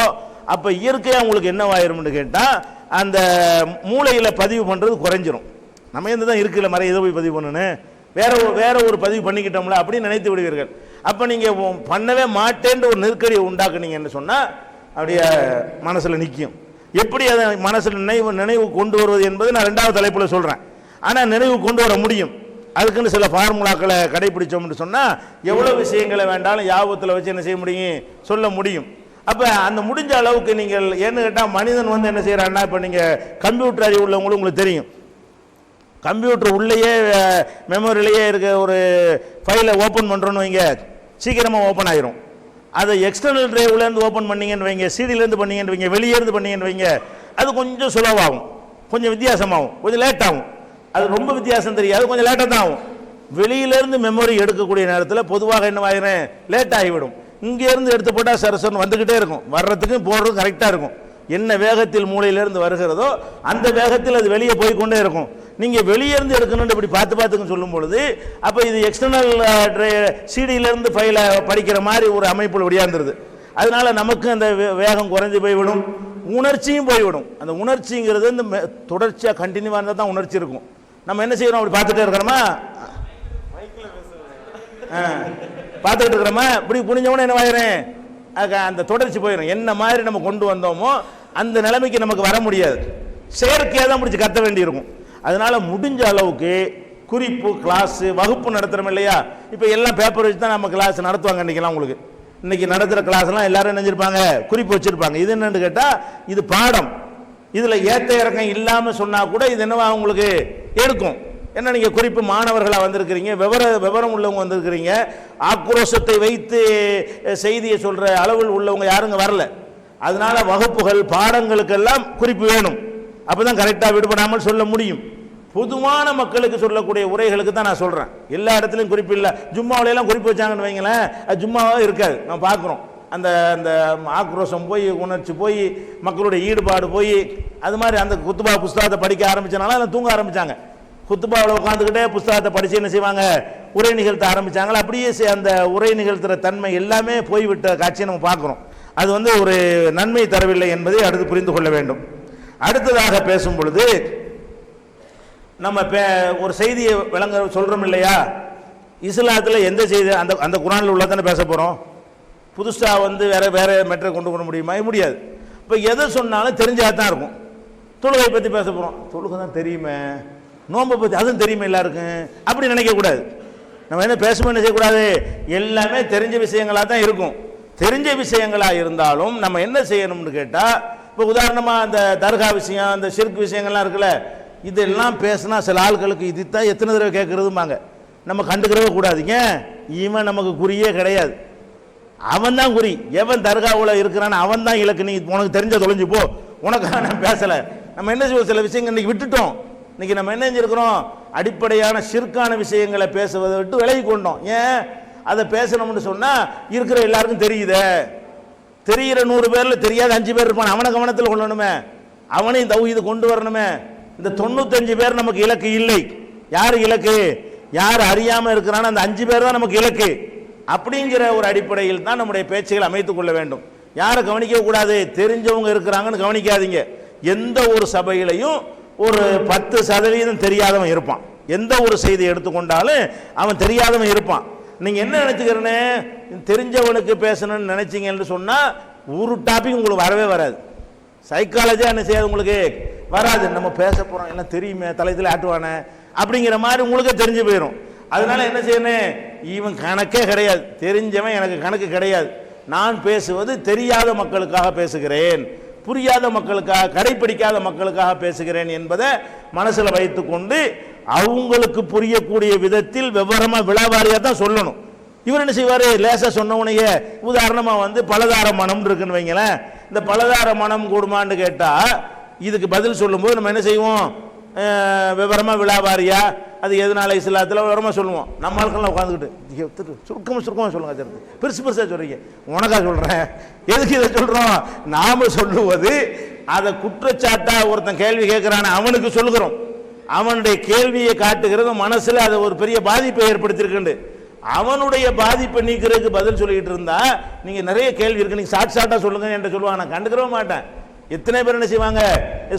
அப்போ இயற்கையாக உங்களுக்கு என்னவாயிரும்னு கேட்டால், அந்த மூளையில் பதிவு பண்ணுறது குறைஞ்சிரும். நம்ம தான் இருக்குல்ல மறை எதை போய் பதிவு பண்ணணும், வேற ஒரு பதிவு பண்ணிக்கிட்டோம்ல அப்படின்னு நினைத்து விடுவீர்கள். அப்போ நீங்கள் பண்ணவே மாட்டேன்ற ஒரு நெருக்கடியை உண்டாக்குனீங்கன்னு சொன்னால் அப்படியே மனசில் நிற்கும். எப்படி அதை மனசில் நினைவு கொண்டு வருவது என்பது நான் 2வது தலைப்பில் சொல்கிறேன். ஆனால் நினைவு கொண்டு வர முடியும். அதுக்குன்னு சில ஃபார்முலாக்களை கடைபிடிச்சோம்னு சொன்னால் எவ்வளோ விஷயங்களை வேண்டாலும் யாபத்தில் வச்சு என்ன செய்ய முடியும், சொல்ல முடியும். அப்போ அந்த முடிஞ்ச அளவுக்கு நீங்கள் என்ன கேட்டால், மனிதன் என்ன செய்கிறான்னா, இப்போ நீங்கள் கம்ப்யூட்டர் அறிவு உள்ளவங்களும் உங்களுக்கு தெரியும். கம்ப்யூட்டர் உள்ளேயே மெமரியிலேயே இருக்க ஒரு ஃபைலை ஓப்பன் பண்ணுறோன்னு வைங்க, சீக்கிரமாக ஓப்பன் ஆயிரும். அதை எக்ஸ்டர்னல் டிரைவ்லேருந்து ஓப்பன் பண்ணிங்கன்னு வைங்க, சிடிலேருந்து பண்ணிங்கன்னு வைங்க, வெளியேருந்து பண்ணிங்கன்னு வைங்க, அது கொஞ்சம் சுலவாகும், கொஞ்சம் வித்தியாசமாகும், கொஞ்சம் லேட் ஆகும். அது ரொம்ப வித்தியாசம் தெரியாது, கொஞ்சம் லேட்டாக தான் ஆகும். வெளியிலேருந்து மெமரி எடுக்கக்கூடிய நேரத்தில் பொதுவாக என்னவாயிரும், லேட் ஆகிவிடும். இங்கேருந்து எடுத்து போட்டால் சரசரன்னு வந்துக்கிட்டே இருக்கும், வர்றதுக்கும் போடுறதும் கரெக்டாக இருக்கும். என்ன வேகத்தில் மூளையிலேருந்து வருகிறதோ அந்த வேகத்தில் அது வெளியே போய்கொண்டே இருக்கும். நீங்கள் வெளியேருந்து எடுக்கணும்னு இப்படி பார்த்துக்குன்னு சொல்லும் பொழுது, அப்போ இது எக்ஸ்டர்னல் சிடியிலேருந்து ஃபைலை படிக்கிற மாதிரி ஒரு அமைப்பில் ஒடியாந்துருது. அதனால நமக்கு அந்த வேகம் குறைஞ்சி போய்விடும், உணர்ச்சியும் போய்விடும். அந்த உணர்ச்சிங்கிறது இந்த தொடர்ச்சியாக கண்டினியூவாக இருந்தால் தான் உணர்ச்சி இருக்கும். நம்ம என்ன செய்யறோம், அப்படி பார்த்துட்டே இருக்கிறோமா, பார்த்துக்கிட்டு இருக்கிறோமா, இப்படி புரிஞ்சவொன்னே என்ன ஆயிரும், அந்த தொடர்ச்சி போயிடும். என்ன மாதிரி நம்ம கொண்டு வந்தோமோ அந்த நிலைமைக்கு நமக்கு வர முடியாது, செயற்கையாக தான் முடிச்சு கத்த வேண்டியிருக்கும். அதனால முடிஞ்ச அளவுக்கு குறிப்பு கிளாஸ் வகுப்பு நடத்துகிறோம் இல்லையா, இப்போ எல்லாம் பேப்பர் வச்சு தான் நம்ம கிளாஸ் நடத்துவாங்க. இன்றைக்கெல்லாம் உங்களுக்கு இன்னைக்கு நடத்துகிற கிளாஸ்லாம் எல்லாரும் நினைஞ்சிருப்பாங்க, குறிப்பு வச்சுருப்பாங்க. இது என்னன்னு கேட்டால் இது பாடம். இதில் ஏற்ற இறக்கம் இல்லாமல் சொன்னால் கூட இது என்னவா உங்களுக்கு எடுக்கும். ஏன்னா நீங்கள் குறிப்பு மாணவர்களாக வந்திருக்கிறீங்க, விவரம் உள்ளவங்க வந்திருக்கிறீங்க, ஆக்ரோஷத்தை வைத்து செய்தியை சொல்கிற அளவில் உள்ளவங்க யாருங்க வரல. அதனால வகுப்புகள் பாடங்களுக்கெல்லாம் குறிப்பு வேணும். அப்போ தான் கரெக்டாக விடுபடாமல் சொல்ல முடியும். பொதுவான மக்களுக்கு சொல்லக்கூடிய உரைகளுக்கு தான் நான் சொல்கிறேன். எல்லா இடத்துலையும் குறிப்பு இல்லை. ஜும்மாவிலையெல்லாம் குறிப்பு வச்சாங்கன்னு வைங்களேன், அது ஜும்மாவாக இருக்காது. நம்ம பார்க்குறோம் அந்த அந்த ஆக்ரோஷம் போய், உணர்ச்சி போய், மக்களுடைய ஈடுபாடு போய், அது மாதிரி அந்த குத்துபா புஸ்தகத்தை படிக்க ஆரம்பித்தனால அதில் தூங்க ஆரம்பித்தாங்க. குத்துபாவில் உட்காந்துக்கிட்டே புஸ்தகத்தை படித்து என்ன செய்வாங்க, உரை நிகழ்த்த ஆரம்பித்தாங்களா. அப்படியே அந்த உரை நிகழ்த்துகிற தன்மை எல்லாமே போய்விட்ட காட்சியை நம்ம பார்க்குறோம். அது வந்து ஒரு நன்மை தரவில்லை என்பதை அடுத்து புரிந்து கொள்ள வேண்டும். அடுத்ததாக பேசும் பொழுது நம்ம ஒரு செய்தியை விளங்க சொல்றோம் இல்லையா, இஸ்லாத்தில் எந்த செய்தி அந்த அந்த குர்ஆனில் உள்ளதானே பேச போகிறோம். புதுசாக வந்து வேற மெட்ரை கொண்டு வர முடியுமா? முடியாது. இப்போ எதை சொன்னாலும் தெரிஞ்சா தான் இருக்கும். தொழுகை பற்றி பேச போகிறோம், தொழுகை தான் தெரியுமே, நோன்பை பற்றி அதுவும் தெரியுமே எல்லாருக்கும், அப்படி நினைக்கக்கூடாது. நம்ம என்ன பேசுவோம், என்ன செய்யக்கூடாது, எல்லாமே தெரிஞ்ச விஷயங்களாக தான் இருக்கும். தெரிஞ்ச விஷயங்களாக இருந்தாலும் நம்ம என்ன செய்யணும்னு கேட்டால், இப்போ உதாரணமாக அந்த தர்கா விஷயம், அந்த ஷிர்க் விஷயங்கள்லாம் இருக்குல்ல, இதெல்லாம் பேசினா சில ஆட்களுக்கு இது தான் எத்தனை தடவை கேட்குறதுமாங்க, நம்ம கண்டுக்கிறவே கூடாதுங்க. இவன் நமக்கு குறியே கிடையாது, அவன் தான் குறி. எவன் தர்காவில் இருக்கிறான்னு அவன் தான் இலக்கு. நீ உனக்கு தெரிஞ்ச தொலைஞ்சு போ, உனக்காக நான் பேசலை. நம்ம என்ன செய்வோம், சில விஷயங்கள் இன்னைக்கு விட்டுட்டோம். இன்னைக்கு நம்ம என்ன செஞ்சிருக்கிறோம், அடிப்படையான ஷிர்கான விஷயங்களை பேசுவதை விட்டு விலகி கொண்டோம். ஏன் அதை பேசணும்னு சொன்னால் இருக்கிற எல்லாருக்கும் தெரியுதே, தெரிகிற 100 பேரில் தெரியாத 5 பேர் இருப்பான், அவனை கவனத்தில் கொள்ளணுமே, அவனையும் தௌஹீது கொண்டு வரணுமே. இந்த 95 பேர் நமக்கு இலக்கு இல்லை. யார் இலக்கு? யார் அறியாமல் இருக்கிறான்னு அந்த 5 பேர் தான் நமக்கு இலக்கு. அப்படிங்கிற ஒரு அடிப்படையில் தான் நம்முடைய பேச்சுகளை அமைத்துக் கொள்ள வேண்டும். யாரை கவனிக்க கூடாது, தெரிஞ்சவங்க இருக்கிறாங்கன்னு கவனிக்காதீங்க. எந்த ஒரு சபையிலையும் ஒரு 10% தெரியாதவன் இருப்பான். எந்த ஒரு செய்தி எடுத்துக்கொண்டாலும் அவன் தெரியாதவன் இருப்பான். நீங்க என்ன நினைச்சுக்கிறனே, தெரிஞ்சவனுக்கு பேசணும்னு நினைச்சீங்கன்னு சொன்னா ஒரு டாபிக் உங்களுக்கு வரவே வராது. சைக்காலஜியா என்ன செய்யாது, உங்களுக்கு வராது. நம்ம பேச போறோம் எல்லாம் தெரியுமே, தலைத்துல ஆட்டுவானே அப்படிங்கிற மாதிரி உங்களுக்கு தெரிஞ்சு போயிடும். அதனால என்ன செய்யணும், இவன் கணக்கே கிடையாது, தெரிஞ்சவன் எனக்கு கணக்கு கிடையாது. நான் பேசுவது தெரியாத மக்களுக்காக பேசுகிறேன், புரியாத மக்களுக்காக, கடைப்பிடிக்காத மக்களுக்காக பேசுகிறேன் என்பதை மனசில் வைத்துக்கொண்டு அவங்களுக்கு புரியக்கூடிய விதத்தில் விவரமா விழாவாரியாக தான் சொல்லணும். இவர் என்ன செய்வார், லேசாக சொன்னவனையே உதாரணமாக வந்து பலதார மனம் இருக்குன்னு வைங்களேன். இந்த பலதார மனம் கூடுமான்னு கேட்டால் இதுக்கு பதில் சொல்லும்போது நம்ம என்ன செய்வோம், விவரமாக விழாவாரியா அது எதனால இஸ்லாத்தில் விவரமாக சொல்லுவோம். நம்ம ஆட்கள்லாம் உட்காந்துக்கிட்டு சுருக்கமாக சொல்லுங்க, பெருசாக சொல்கிறீங்க, உனக்காக சொல்கிறேன், எதுக்கு இதை சொல்கிறோம், நாம் சொல்லுவது அதை குற்றச்சாட்டாக ஒருத்தன் கேள்வி கேட்குறான அவனுக்கு சொல்லுகிறோம். அவனுடைய கேள்வியை காட்டுகிறது மனசில் அதை ஒரு பெரிய பாதிப்பை ஏற்படுத்தியிருக்கு. அவனுடைய பாதிப்பை நீக்கிறதுக்கு பதில் சொல்லிக்கிட்டு இருந்தா நீங்க நிறைய கேள்வி இருக்கு, நீங்க ஷார்ட்டா சொல்லுங்க என்று சொல்லுவாங்க. நான் கண்டுக்கிறவே மாட்டேன். எத்தனை பேர் என்ன செய்வாங்க,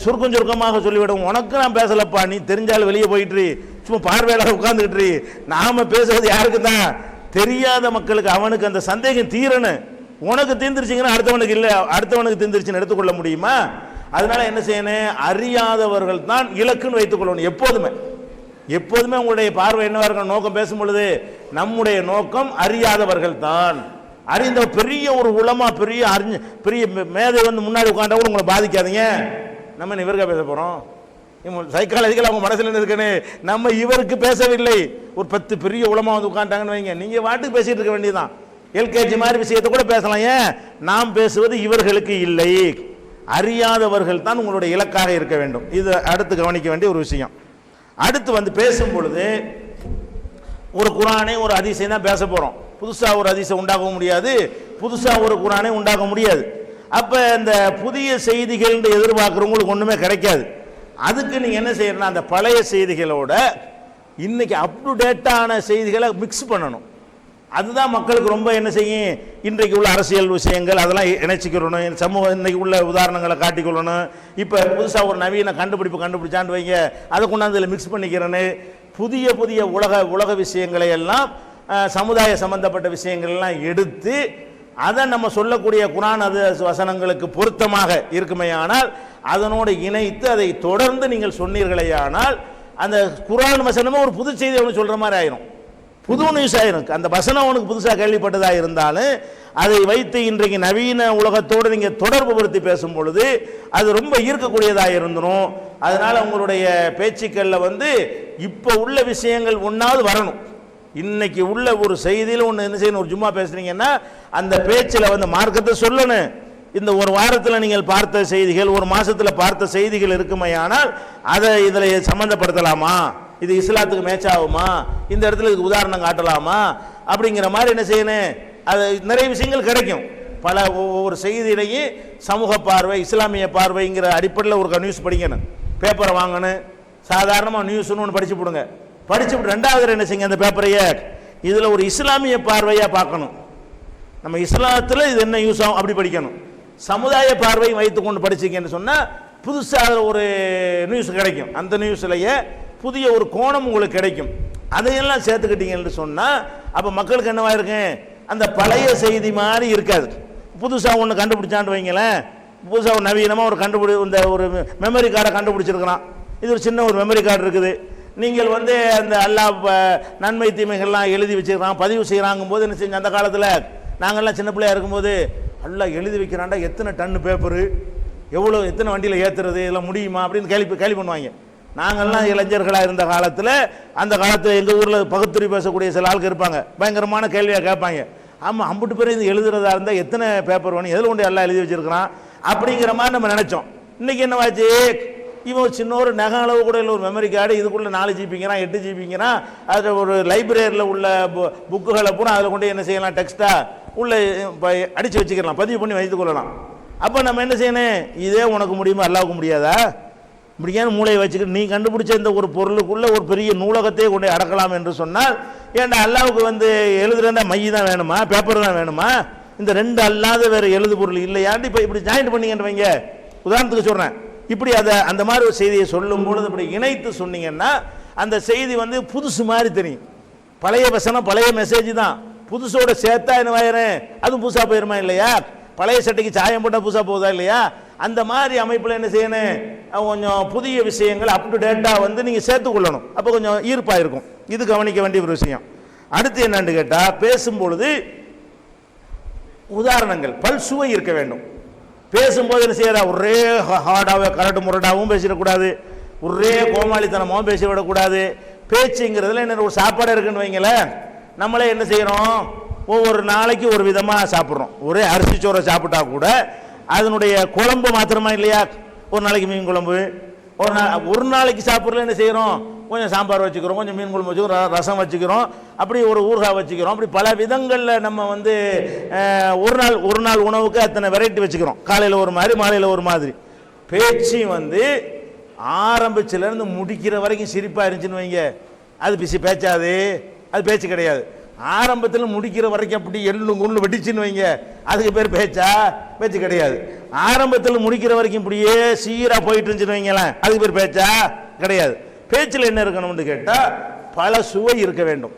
சுருக்கமாக சொல்லிவிடும், உனக்கு நான் பேசலப்பா, நீ தெரிஞ்சாலும் வெளியே போயிட்டு சும்மா பார்வையாளர் உட்கார்ந்துக்கிட்டு. நாம பேசுறது யாருக்கு தான், தெரியாத மக்களுக்கு. அவனுக்கு அந்த சந்தேகம் தீரணும். உனக்கு தீர்ந்துருச்சிங்கன்னா அடுத்தவனுக்கு இல்லை, அடுத்தவனுக்கு தீர்ந்துருச்சுன்னு எடுத்துக்கொள்ள முடியுமா? அதனால என்ன செய்யணும், அறியாதவர்கள் தான் இலக்குன்னு வைத்துக் கொள்ளணும். எப்போதுமே உங்களுடைய பார்வை என்னவா இருக்கணும், நோக்கம் பேசும் பொழுது நம்முடைய நோக்கம் அறியாதவர்கள் தான். அறிந்த பெரிய ஒரு உலமா, பெரிய மேதை வந்து முன்னாடி உட்காண்டா கூட உங்களை பாதிக்காதீங்க. நம்ம இவருக்கா பேச போறோம், சைக்காலஜிக்கல் அவங்க மனசுல என்ன இருக்குன்னு நம்ம இவருக்கு பேசவில்லை. ஒரு 10 பெரிய உலமா வந்து உட்காந்துட்டாங்கன்னு வைங்க, நீங்க வாட்டுக்கு பேசிட்டு இருக்க வேண்டியதுதான். எல்கேஜி மாதிரி விஷயத்தை கூட பேசலாம். ஏன், நாம் பேசுவது இவர்களுக்கு இல்லை, அறியாதவர்கள் தான் உங்களுடைய இலக்காக இருக்க வேண்டும். இது அடுத்து கவனிக்க வேண்டிய ஒரு விஷயம். அடுத்து வந்து பேசும் பொழுது ஒரு குர்ஆனை ஒரு ஹதீஸை தான் பேச போறோம். புதுசா ஒரு ஹதீஸை உண்டாக்க முடியாது, புதுசா ஒரு குர்ஆனை உண்டாக்க முடியாது. அப்ப இந்த புதிய செய்திகள் எதிர்பார்க்கிறவங்களுக்கு ஒண்ணுமே கிடைக்காது. அதுக்கு நீங்க என்ன செய்யணும், அந்த பழைய செய்திகளோட இன்னைக்கு அப் டு டேட்டான செய்திகளை மிக்ஸ் பண்ணணும். அதுதான் மக்களுக்கு ரொம்ப என்ன செய்யும், இன்றைக்கு உள்ள அரசியல் விஷயங்கள் அதெல்லாம் இணைச்சிக்கிறணும், சமூகம் இன்னைக்கு உள்ள உதாரணங்களை காட்டிக்கொள்ளணும். இப்போ புதுசாக ஒரு நவீன கண்டுபிடிச்சான்னு வைங்க, அதை கொண்டாந்து இதில் மிக்ஸ் பண்ணிக்கிறேன்னு புதிய உலக விஷயங்களை எல்லாம், சமுதாய சம்பந்தப்பட்ட விஷயங்கள்லாம் எடுத்து அதை நம்ம சொல்லக்கூடிய குர்ஆன் அது வசனங்களுக்கு பொருத்தமாக இருக்குமே ஆனால் அதனோடு இணைத்து அதை தொடர்ந்து நீங்கள் சொன்னீர்களே ஆனால் அந்த குர்ஆன் வசனமே ஒரு புது செய்தி அவனு சொல்கிற மாதிரி ஆயிரும், புது நியூஸ் ஆயிரும். அந்த வசனம் அவனுக்கு புதுசாக கேள்விப்பட்டதாக இருந்தாலும் அதை வைத்து இன்றைக்கு நவீன உலகத்தோடு நீங்கள் தொடர்பு படுத்தி பேசும் பொழுது அது ரொம்ப ஈர்க்கக்கூடியதாக இருந்துடும். அதனால உங்களுடைய பேச்சுக்களில் வந்து இப்போ உள்ள விஷயங்கள் ஒன்றாவது வரணும். இன்னைக்கு உள்ள ஒரு செய்தியில் ஒன்று என்ன செய்யணும், ஒரு ஜும்மா பேசுறீங்கன்னா அந்த பேச்சில் வந்து மார்க்கத்தை சொல்லணும். இந்த ஒரு வாரத்தில் நீங்கள் பார்த்த செய்திகள், ஒரு மாசத்தில் பார்த்த செய்திகள் இருக்குமே ஆனால் அதை இதில் சம்மந்தப்படுத்தலாமா, இது இஸ்லாத்துக்கு மேட்ச் ஆகுமா, இந்த இடத்துல இதுக்கு உதாரணம் காட்டலாமா அப்படிங்கிற மாதிரி என்ன செய்யணும், அது நிறைய விஷயங்கள் கிடைக்கும். ஒவ்வொரு செய்தியிலையும் சமூக பார்வை, இஸ்லாமிய பார்வைங்கிற அடிப்படையில் ஒரு நியூஸ் படிக்கணும், பேப்பரை வாங்கணும், சாதாரணமாக நியூஸ்னு ஒன்று படிச்சு போடுங்க. படிச்சுட்டு ரெண்டாவது என்ன செய்யுங்க, அந்த பேப்பரையே இதில் ஒரு இஸ்லாமிய பார்வையாக பார்க்கணும். நம்ம இஸ்லாத்தில் இது என்ன யூஸ் ஆகும் அப்படி படிக்கணும். சமுதாய பார்வை வைத்து கொண்டு படிச்சிங்கன்னு சொன்னால் புதுசாக ஒரு நியூஸ் கிடைக்கும். அந்த நியூஸ்லேயே புதிய ஒரு கோணம் உங்களுக்கு கிடைக்கும். அதையெல்லாம் சேர்த்துக்கிட்டீங்கன்னு சொன்னால் அப்போ மக்களுக்கு என்னவா இருக்கு, அந்த பழைய செய்தி மாதிரி இருக்காது. புதுசாக ஒன்று கண்டுபிடிச்சான்னு வைங்களேன், புதுசாக ஒரு நவீனமாக இந்த ஒரு மெமரி கார்டை கண்டுபிடிச்சிருக்கிறான். இது ஒரு சின்ன ஒரு மெமரி கார்டு இருக்குது. நீங்கள் வந்து அந்த அல்லாஹ் நன்மை தீமைகள்லாம் எழுதி வச்சுக்கிறான், பதிவு செய்கிறாங்கும் போது என்ன செஞ்சு, அந்த காலத்தில் நாங்கள்லாம் சின்ன பிள்ளையா இருக்கும்போது அல்லாஹ் எழுதி வைக்கிறான்டா, எத்தனை டன்னு பேப்பரு, எத்தனை வண்டியில் ஏற்றுறது, இதெல்லாம் முடியுமா அப்படின்னு கேள்வி பண்ணுவாங்க. நாங்கள்லாம் இளைஞர்களாக இருந்த காலத்தில், அந்த காலத்தில் எங்கள் ஊரில் பகுத்துறை பேசக்கூடிய சில ஆளுக்கு இருப்பாங்க, பயங்கரமான கேள்வியாக கேட்பாங்க. ஆமாம், அம்புட்டு பேர் இது எழுதுறதா இருந்தால் எத்தனை பேப்பர் வேணும், எதில் கொண்டு எல்லாம் எழுதி வச்சிருக்கிறான் அப்படிங்கிற மாதிரி நம்ம நினச்சோம். இன்றைக்கி என்னவாச்சு, இவன் சின்ன ஒரு நகை அளவு கூட இல்லை ஒரு மெமரி கார்டு, இதுக்குள்ளே 4 ஜிபிங்கிறான் 8 ஜிபிங்கிறான். அதில் ஒரு லைப்ரரியில் உள்ள புக்குகளை பூரா அதில் கொண்டு என்ன செய்யலாம், டெக்ஸ்ட்டாக உள்ளே அடித்து வச்சுக்கலாம், பதிவு பண்ணி வைத்துக் கொள்ளலாம். அப்போ நம்ம என்ன செய்யணும், இதே உனக்கு முடியுமா அல்லாவுக்கு முடியாதா, இப்படியான மூளையை வச்சுக்கிட்டு நீ கண்டுபிடிச்ச இந்த ஒரு பொருளுக்குள்ளே ஒரு பெரிய நூலகத்தையே கொண்டு அடக்கலாம் என்று சொன்னால், ஏன்டா அல்லாவுக்கு வந்து எழுதுறதா மை தான் வேணுமா, பேப்பர் தான் வேணுமா, இந்த ரெண்டு அல்லாத வேறு எழுது பொருள் இல்லையாண்டு இப்போ இப்படி ஜாயின்ட் பண்ணிங்கன்னு வைங்க. உதாரணத்துக்கு சொல்கிறேன், இப்படி அந்த மாதிரி ஒரு செய்தியை சொல்லும் பொழுது இப்படி இணைத்து சொன்னீங்கன்னா அந்த செய்தி வந்து புதுசு மாதிரி தெரியும். பழைய வசனம் பழைய மெசேஜ் தான், புதுசோட சேர்த்தா என்ன ஆயிரும், அதுவும் புதுசாக போயிருமா இல்லையா, பழைய சட்டைக்கு சாயம் போட்டால் புதுசாக போகுதா இல்லையா, அந்த மாதிரி அமைப்பில் என்ன செய்யணும், கொஞ்சம் புதிய விஷயங்கள் அப் டு டேட்டாக வந்து நீங்கள் சேர்த்துக்கொள்ளணும். அப்போ கொஞ்சம் ஈர்ப்பாக இருக்கும். இது கவனிக்க வேண்டிய ஒரு விஷயம். அடுத்து என்னன்னு கேட்டால், பேசும்பொழுது உதாரணங்கள் பல்சுவை இருக்க வேண்டும். பேசும்போது என்ன செய்யறா, ஒரே ஹார்டாக கரட்டு முரடாகவும் பேசிடக்கூடாது, ஒரே கோமாளித்தனமாகவும் பேசிவிடக்கூடாது. பேச்சுங்கிறதுல என்ன ஒரு சாப்பாடு இருக்குன்னு வைங்களேன், நம்மளே என்ன செய்கிறோம், ஒவ்வொரு நாளைக்கு ஒரு விதமாக சாப்பிட்றோம். ஒரே அரிசி சோறை சாப்பிட்டா கூட அதனுடைய குழம்பு மாத்திரமா இல்லையா, ஒரு நாளைக்கு மீன் குழம்பு, ஒரு நாளைக்கு சாப்பிட்றதுல என்ன செய்கிறோம், கொஞ்சம் சாம்பார் வச்சுக்கிறோம், கொஞ்சம் மீன் குழம்பு வச்சுக்கிறோம், ரசம் வச்சுக்கிறோம், அப்படி ஒரு ஊறுகாய் வச்சுக்கிறோம். அப்படி பல விதங்களில் நம்ம வந்து ஒரு நாள் உணவுக்கு அத்தனை வெரைட்டி வச்சுக்கிறோம். காலையில் ஒரு மாதிரி, மாலையில் ஒரு மாதிரி. பேச்சு வந்து ஆரம்பிச்சிலேருந்து முடிக்கிற வரைக்கும் சிரிப்பாக இருந்துச்சுன்னு வைங்க, அது பேச்சாது, அது பேச்சு கிடையாது. ஆரம்பத்தில் முடிக்கிற வரைக்கும் அப்படி எள்ளு குள்ளு வெடிச்சுன்னு வைங்க, அதுக்கு பேர் பேச்சா, பேச்சு கிடையாது. ஆரம்பத்தில் முடிக்கிற வரைக்கும் இப்படியே சீராக போயிட்டு இருந்துச்சுன்னு வைங்களேன், அதுக்கு பேர் பேச்சா கிடையாது. பேச்சில் என்ன இருக்கணும்னு கேட்டால் பல சுவை இருக்க வேண்டும்.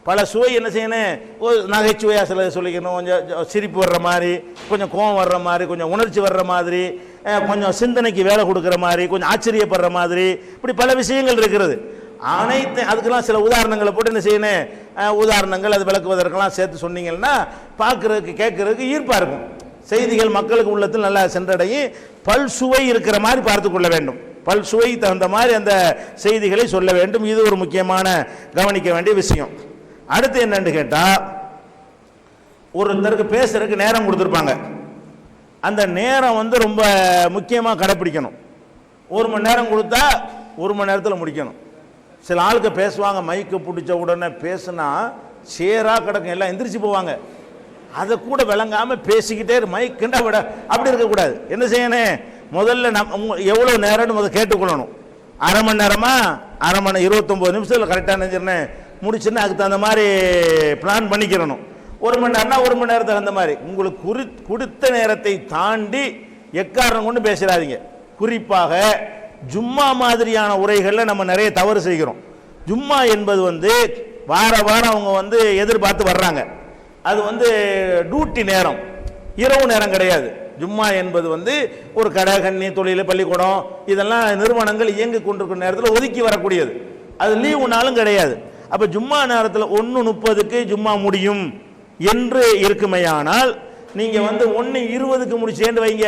பல சுவை என்ன செய்யணும், ஒரு நகைச்சுவையாக சில சொல்லிக்கணும், கொஞ்சம் சிரிப்பு வர்ற மாதிரி, கொஞ்சம் கோபம் வர்ற மாதிரி, கொஞ்சம் உணர்ச்சி வர்ற மாதிரி, கொஞ்சம் சிந்தனைக்கு வேலை கொடுக்குற மாதிரி, கொஞ்சம் ஆச்சரியப்படுற மாதிரி, இப்படி பல விஷயங்கள் இருக்கிறது. அனைத்து அதுக்கெல்லாம் சில உதாரணங்களை போட்டு என்ன செய்யணும், உதாரணங்கள் அது விளக்குவதற்கெல்லாம் சேர்த்து சொன்னீங்கன்னா பார்க்குறதுக்கு கேட்குறதுக்கு ஈர்ப்பாக இருக்கும். செய்திகள் மக்களுக்கு உள்ளத்தில் நல்லா சென்றடையும். பல் சுவை இருக்கிற மாதிரி பார்த்து கொள்ள வேண்டும். பல் சுவை தகுந்த மாதிரி அந்த செய்திகளை சொல்ல வேண்டும். இது ஒரு முக்கியமான கவனிக்க வேண்டிய விஷயம். அடுத்து என்னன்னு கேட்டால், ஒருத்தருக்கு பேசுறதுக்கு நேரம் கொடுத்துருப்பாங்க. அந்த நேரம் வந்து ரொம்ப முக்கியமாக கடைப்பிடிக்கணும். 1 மணி நேரம் கொடுத்தா 1 மணி நேரத்தில் முடிக்கணும். சில ஆளுக்கு பேசுவாங்க, மைக்கு பிடிச்ச உடனே பேசுனா சேராக கிடக்கும், எல்லாம் எந்திரிச்சு போவாங்க. அதை கூட விளங்காமல் பேசிக்கிட்டே மைக்குண்டா விட அப்படி இருக்கக்கூடாது. என்ன செய்யணும், முதல்ல எவ்வளோ நேரம்னு முதல்ல கேட்டுக்கொள்ளணும். அரை மணி நேரமா, அரை மணி 29 நிமிஷத்தில் கரெக்டாக நினைச்சிருந்தேன் முடிச்சுன்னு அதுக்கு தகுந்த மாதிரி பிளான் பண்ணிக்கிறணும். 1 மணி நேரம்னா 1 மணி நேரத்துக்கு அந்த மாதிரி உங்களுக்கு கொடுத்த நேரத்தை தாண்டி எக்காரணம் கொண்டு பேசுறாதீங்க. குறிப்பாக ஜும்மா மாதிரியான உரைகளில் நம்ம நிறைய தவறு செய்கிறோம். ஜும்மா என்பது வந்து வாரம் அவங்க வந்து எதிர்பார்த்து வர்றாங்க. அது வந்து டியூட்டி நேரம், இரவு நேரம் கிடையாது. ஜும்மா என்பது வந்து ஒரு கடை, கண்ணி, தொழில், பள்ளிக்கூடம் இதெல்லாம் நிறுவனங்கள் இயங்கி கொண்டிருக்கிற நேரத்தில் ஒதுக்கி வரக்கூடியது. அது லீவு நாளும் கிடையாது. அப்போ ஜும்மா நேரத்தில் 1:30க்கு ஜும்மா முடியும் என்று இருக்குமையானால் நீங்கள் வந்து 1:20க்கு முடிச்சேன்னு வைங்க,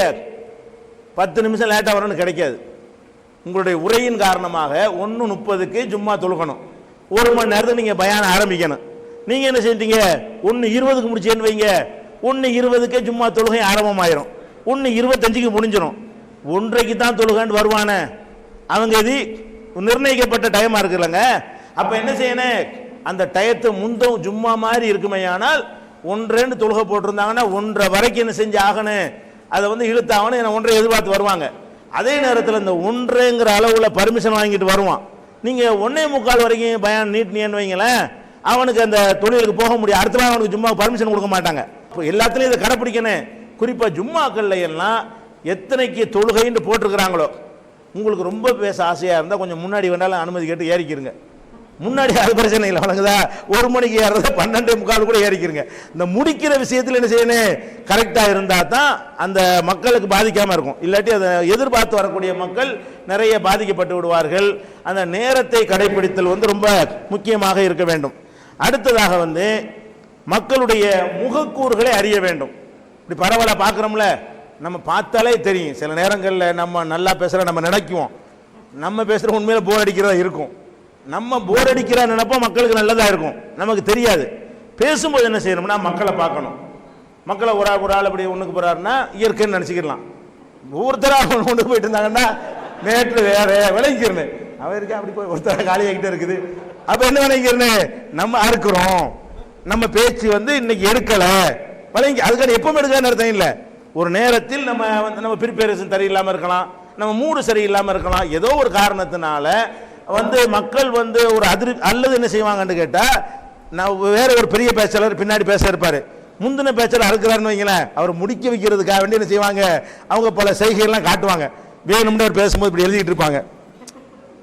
10 நிமிஷம் லேட்டாக வரணும்னு கிடைக்காது. உங்களுடைய உரையின் காரணமாக 1:30க்கு ஜும்மா தொழுகணும். 1 மணி நேரத்துக்கு நீங்கள் பயானம் ஆரம்பிக்கணும். நீங்கள் என்ன செஞ்சீங்க, 1:20க்கு முடிச்சேன்னு வைங்க, 1:20க்கே ஜும்மா தொழுகை ஆரம்பமாயிரும். 1:25க்கு முடிஞ்சிடும். 1:30க்கு தான் தொழுகான்னு வருவானே, அவங்க இது நிர்ணயிக்கப்பட்ட டைமாக இருக்குல்லங்க. அப்போ என்ன செய்யணும், அந்த டயத்தை முந்தும் ஜும்மா மாதிரி இருக்குமையானால் 1:30 தொழுகை போட்டிருந்தாங்கன்னா 1:30 வரைக்கும் என்ன செஞ்சு ஆகணும், அதை வந்து இழுத்தாகணும். 1:30 எதிர்பார்த்து வருவாங்க. அதே நேரத்தில் இந்த 1:30ங்கிற அளவில் பர்மிஷன் வாங்கிட்டு வருவான். நீங்கள் 1:45 வரைக்கும் பயான் நீட்டினேன்னு வைங்களேன், அவனுக்கு அந்த தொழிலுக்கு போக முடியும். அடுத்த நாள் அவனுக்கு ஜும்மா பர்மிஷன் கொடுக்க மாட்டாங்க. எல்லாத்துலேயும் இதை கடைப்பிடிக்கணும். குறிப்பாக ஜும்மாக்கள்ல எல்லாம் எத்தனைக்கு தொழுகைன்னு போட்டிருக்கிறாங்களோ, உங்களுக்கு ரொம்ப பேச ஆசையாக இருந்தால் கொஞ்சம் முன்னாடி வேண்டாலும் அனுமதி கேட்டு ஏறிக்கிருங்க. முன்னாடி அது பிரச்சனை இல்லை, வழங்குதா? 1 மணிக்கு ஏறுறத 12:45 கூட ஏறிக்கிறங்க. இந்த முடிக்கிற விஷயத்தில் என்ன செய்யணும்? கரெக்டாக இருந்தால் தான் அந்த மக்களுக்கு பாதிக்காமல் இருக்கும். இல்லாட்டி அதை எதிர்பார்த்து வரக்கூடிய மக்கள் நிறைய பாதிக்கப்பட்டு விடுவார்கள். அந்த நேரத்தை கடைபிடித்தல் ரொம்ப முக்கியமாக இருக்க வேண்டும். அடுத்ததாக மக்களுடைய முகக்கூறுகளை அறிய வேண்டும். இப்படி பரவலாக பார்க்குறோம்ல, நம்ம பார்த்தாலே தெரியும். சில நேரங்களில் நம்ம நல்லா பேசுகிற நம்ம நினைக்குவோம், நம்ம பேசுகிற உண்மையில போர் அடிக்கிறதா இருக்கும். நம்ம போர் அடிக்கிற நினைப்போம் மக்களுக்கு நல்லதாக இருக்கும், நமக்கு தெரியாது. பேசும்போது என்ன செய்யணும்னா மக்களை பார்க்கணும். மக்களை ஒரு ஆள் அப்படி ஒன்றுக்கு போகிறாருன்னா இயற்கைன்னு நினச்சிக்கலாம். ஒவ்வொருத்தராக ஒன்று போயிட்டு இருந்தாங்கன்னா நேற்று வேற விளைக்கிறேன்னு அவருக்கு அப்படி போய் ஒருத்தர காலியாகிட்டே இருக்குது. அப்போ என்ன விளைக்கிறேன்னு நம்ம அறுக்கிறோம். நம்ம பேச்சு இன்னைக்கு எடுக்கலை விளைங்கி, அதுக்கான எப்பவும் எடுக்கான்னு அர்த்தம் இல்லை. ஒரு நேரத்தில் நம்ம ப்ரிப்பேரேஷன் சரியில்லாமல் இருக்கலாம், நம்ம மூடு சரியில்லாமல் இருக்கலாம். ஏதோ ஒரு காரணத்தினால மக்கள் ஒரு அல்லது என்ன செய்வாங்கன்னு கேட்டால், நான் வேற ஒரு பெரிய பேச்சாளர் பின்னாடி பேச இருப்பார், முந்தின பேச்சாளர் அறுக்கிறாருன்னு வைங்களேன், அவர் முடிக்க வைக்கிறதுக்காக வேண்டி என்ன செய்வாங்க, அவங்க பல செய்கைகள்லாம் காட்டுவாங்க. வேணும்னு பேசும்போது இப்படி எழுதிட்டு இருப்பாங்க,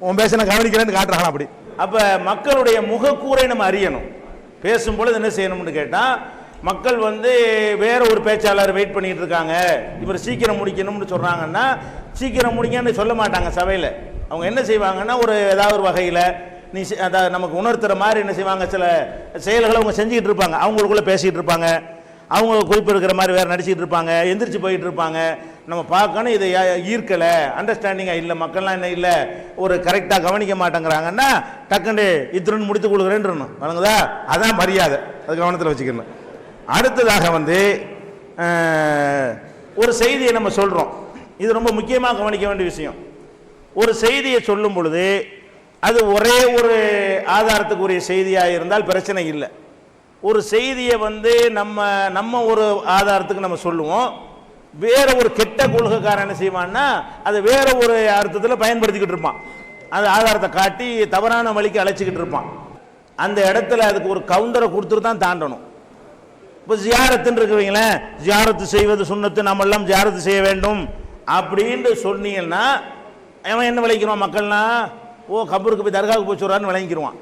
உன் பேச நான் கவனிக்கிறேன்னு காட்டுறாங்க அப்படி. அப்போ மக்களுடைய முகக்கூரை நம்ம அறியணும். பேசும்பொழுது என்ன செய்யணும்னு கேட்டால், மக்கள் வேற ஒரு பேச்சாளர் வெயிட் பண்ணிட்டு இருக்காங்க, இவர் சீக்கிரம் முடிக்கணும்னு சொல்றாங்கன்னா சீக்கிரம் முடிங்கன்னு சொல்ல மாட்டாங்க சபையில். அவங்க என்ன செய்வாங்கன்னா ஏதாவது ஒரு வகையில் அதாவது நமக்கு உணர்த்துற மாதிரி என்ன செய்வாங்க, சில செயல்களை அவங்க செஞ்சுக்கிட்டு இருப்பாங்க. அவங்களுக்குள்ள பேசிகிட்டு இருப்பாங்க, அவங்க குறிப்பு இருக்கிற மாதிரி வேறு நடிச்சிட்டு இருப்பாங்க, எந்திரிச்சு போயிட்டு இருப்பாங்க. நம்ம பார்க்கணும், இதை ஈர்க்கலை, அண்டர்ஸ்டாண்டிங்காக இல்லை, மக்கள்லாம் என்ன இல்லை ஒரு கரெக்டாக கவனிக்க மாட்டேங்கிறாங்கன்னா டக்குன்னு இத்திரன் முடித்து கொடுக்குறேன்னு வழங்குதா, அதான் மரியாதை, அது கவனத்தில் வச்சுக்கணும். அடுத்ததாக ஒரு செய்தியை நம்ம சொல்கிறோம், இது ரொம்ப முக்கியமாக கவனிக்க வேண்டிய விஷயம். ஒரு செய்தியை சொல்லும் பொழுது அது ஒரே ஒரு ஆதாரத்துக்குரிய செய்தியாக இருந்தால் பிரச்சனை இல்லை. ஒரு செய்தியை நம்ம ஒரு ஆதாரத்துக்கு நம்ம சொல்லுவோம், வேற ஒரு கெட்ட கொள்கைக்காரன் என்ன செய்வான்னா அதை வேற ஒரு அர்த்தத்தில் பயன்படுத்திக்கிட்டு இருப்பான், அந்த ஆதாரத்தை காட்டி தவறான வழிக்கு அழைச்சிக்கிட்டு இருப்பான். அந்த இடத்துல அதுக்கு ஒரு கவுண்டரை கொடுத்துட்டு தான் தாண்டணும். இப்போ ஜியாரத்துன்னு இருக்குவீங்களேன், ஜியாரத்து செய்வது சுன்னத்து, நம்ம எல்லாம் ஜியாரத்து செய்ய வேண்டும் அப்படின்னு சொன்னீங்கன்னா அவன் என்ன விளைக்கிறோம், மக்கள்லாம் கபருக்கு போய் தர்காவுக்கு போய் சொல்றான்னு விளங்கிடுவான்.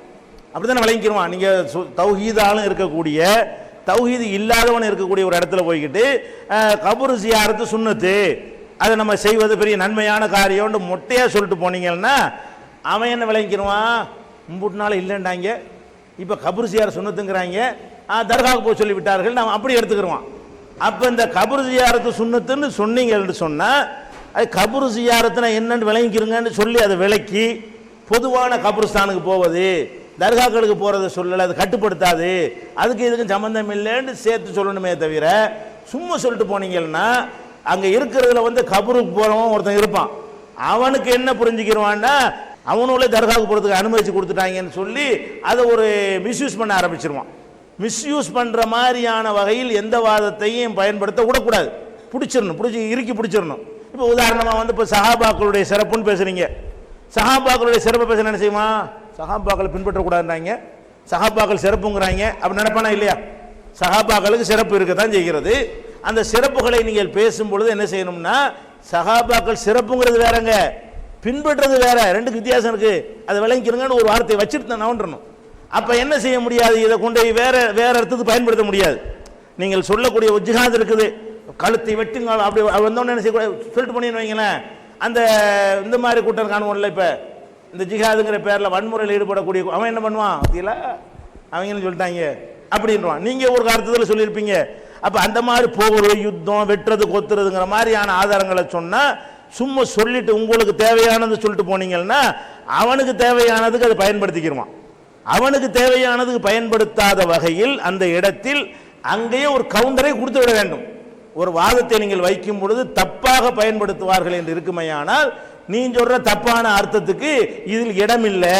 அப்படி தானே விளங்கிடுவான். நீங்கள் தௌஹீதாலும் இருக்கக்கூடிய தௌஹீது இல்லாதவன் இருக்கக்கூடிய ஒரு இடத்துல போய்கிட்டு கபரு ஜியாரத்து சுன்னத்து, அதை நம்ம செய்வது பெரிய நன்மையான காரியம்னு மொட்டையாக சொல்லிட்டு போனீங்கன்னா அவன் என்ன விளங்கிடுவான், மும்புட்டுனால இல்லைண்டாங்க, இப்போ கபரு ஜியார சுன்னத்துங்கிறாங்க, தர்காவுக்கு போய் சொல்லிவிட்டார்கள், நாம் அப்படி எடுத்துக்கிறோம். அப்போ இந்த கபரு ஜியாரத்து சுன்னத்துன்னு சொன்னீங்கன்னு சொன்னால் அது கபரு ஜியாரத்துனா என்னன்னு விளங்கிக்கிறங்கன்னு சொல்லி அதை விளக்கி பொதுவான கபருஸ்தானுக்கு போவது தர்காக்களுக்கு போகிறத சொல்லலை, அது கட்டுப்படுத்தாது, அதுக்கு இதுக்கும் சம்மந்தம் இல்லைன்னு சேர்த்து சொல்லணுமே தவிர சும்மா சொல்லிட்டு போனீங்கன்னா அங்கே இருக்கிறதுல கபருக்கு போகிறவன் ஒருத்தன் இருப்பான், அவனுக்கு என்ன புரிஞ்சுக்கிறவான்னா அவனுள்ளே தர்காவுக்கு போகிறதுக்கு அனுமதிச்சு கொடுத்துட்டாங்கன்னு சொல்லி அதை ஒரு மிஸ்யூஸ் பண்ண ஆரம்பிச்சிருவான். மிஸ்யூஸ் பண்ணுற மாதிரியான வகையில் எந்த வாதத்தையும் பயன்படுத்த விடக்கூடாது, இறுக்கி பிடிச்சிடணும். இப்போ உதாரணமாக இப்போ சஹாபாக்களுடைய சிறப்புன்னு பேசுகிறீங்க, சஹாபாக்களுடைய சிறப்பை பேச என்ன செய்வான், சஹாபாக்களை பின்பற்றக்கூடாதுன்றாங்க, சஹாபாக்கள் சிறப்புங்கிறாங்க, அப்படி நினைப்பானா இல்லையா? சஹாபாக்களுக்கு சிறப்பு இருக்க தான் செய்கிறது. அந்த சிறப்புகளை நீங்கள் பேசும்பொழுது என்ன செய்யணும்னா, சஹாபாக்கள் சிறப்புங்கிறது வேறங்க, பின்பற்றது வேற, ரெண்டுக்கு வித்தியாசம் இருக்கு, அதை விளங்கிக்கிறங்கன்னு ஒரு வார்த்தையை வச்சுட்டு தான் நவன்றணும். அப்போ என்ன செய்ய முடியாது, இதை கொண்டு வேற அர்த்தத்துக்கு பயன்படுத்த முடியாது. நீங்கள் சொல்லக்கூடிய ஜிஹாத் இருக்குது, கழுத்தை வெட்டுங்க அப்படி வந்தோன்னு என்ன செய்ய சொல்லிட்டு போனீங்கன்னு வைங்களேன், அந்த இந்த மாதிரி கூட்டம் காணுவோம்ல, இப்போ இந்த ஜிஹாதுங்கிற பேரில் வன்முறையில் ஈடுபடக்கூடிய அவன் என்ன பண்ணுவான், இல்லை அவங்கன்னு சொல்லிட்டாங்க அப்படின்றான், நீங்கள் ஒரு அர்த்தத்தில் சொல்லியிருப்பீங்க. அப்போ அந்த மாதிரி போகிற யுத்தம் வெட்டுறது கொத்துறதுங்கிற மாதிரியான ஆதாரங்களை சொன்னால் சும்மா சொல்லிட்டு உங்களுக்கு தேவையானது சொல்லிட்டு போனீங்கன்னா அவனுக்கு தேவையானதுக்கு அதை பயன்படுத்திக்கிடுவான். அவனுக்கு தேவையானதுக்கு பயன்படுத்தாத வகையில் அந்த இடத்தில் அங்கேயே ஒரு கவுண்டரை கொடுத்து விட வேண்டும். ஒரு வாதத்தை நீங்கள் வைக்கும் பொழுது தப்பாக பயன்படுத்துவார்கள் என்று இருக்குமையானால் நீ சொல்ற தப்பான அர்த்தத்துக்கு இதில் இடம் இல்லை,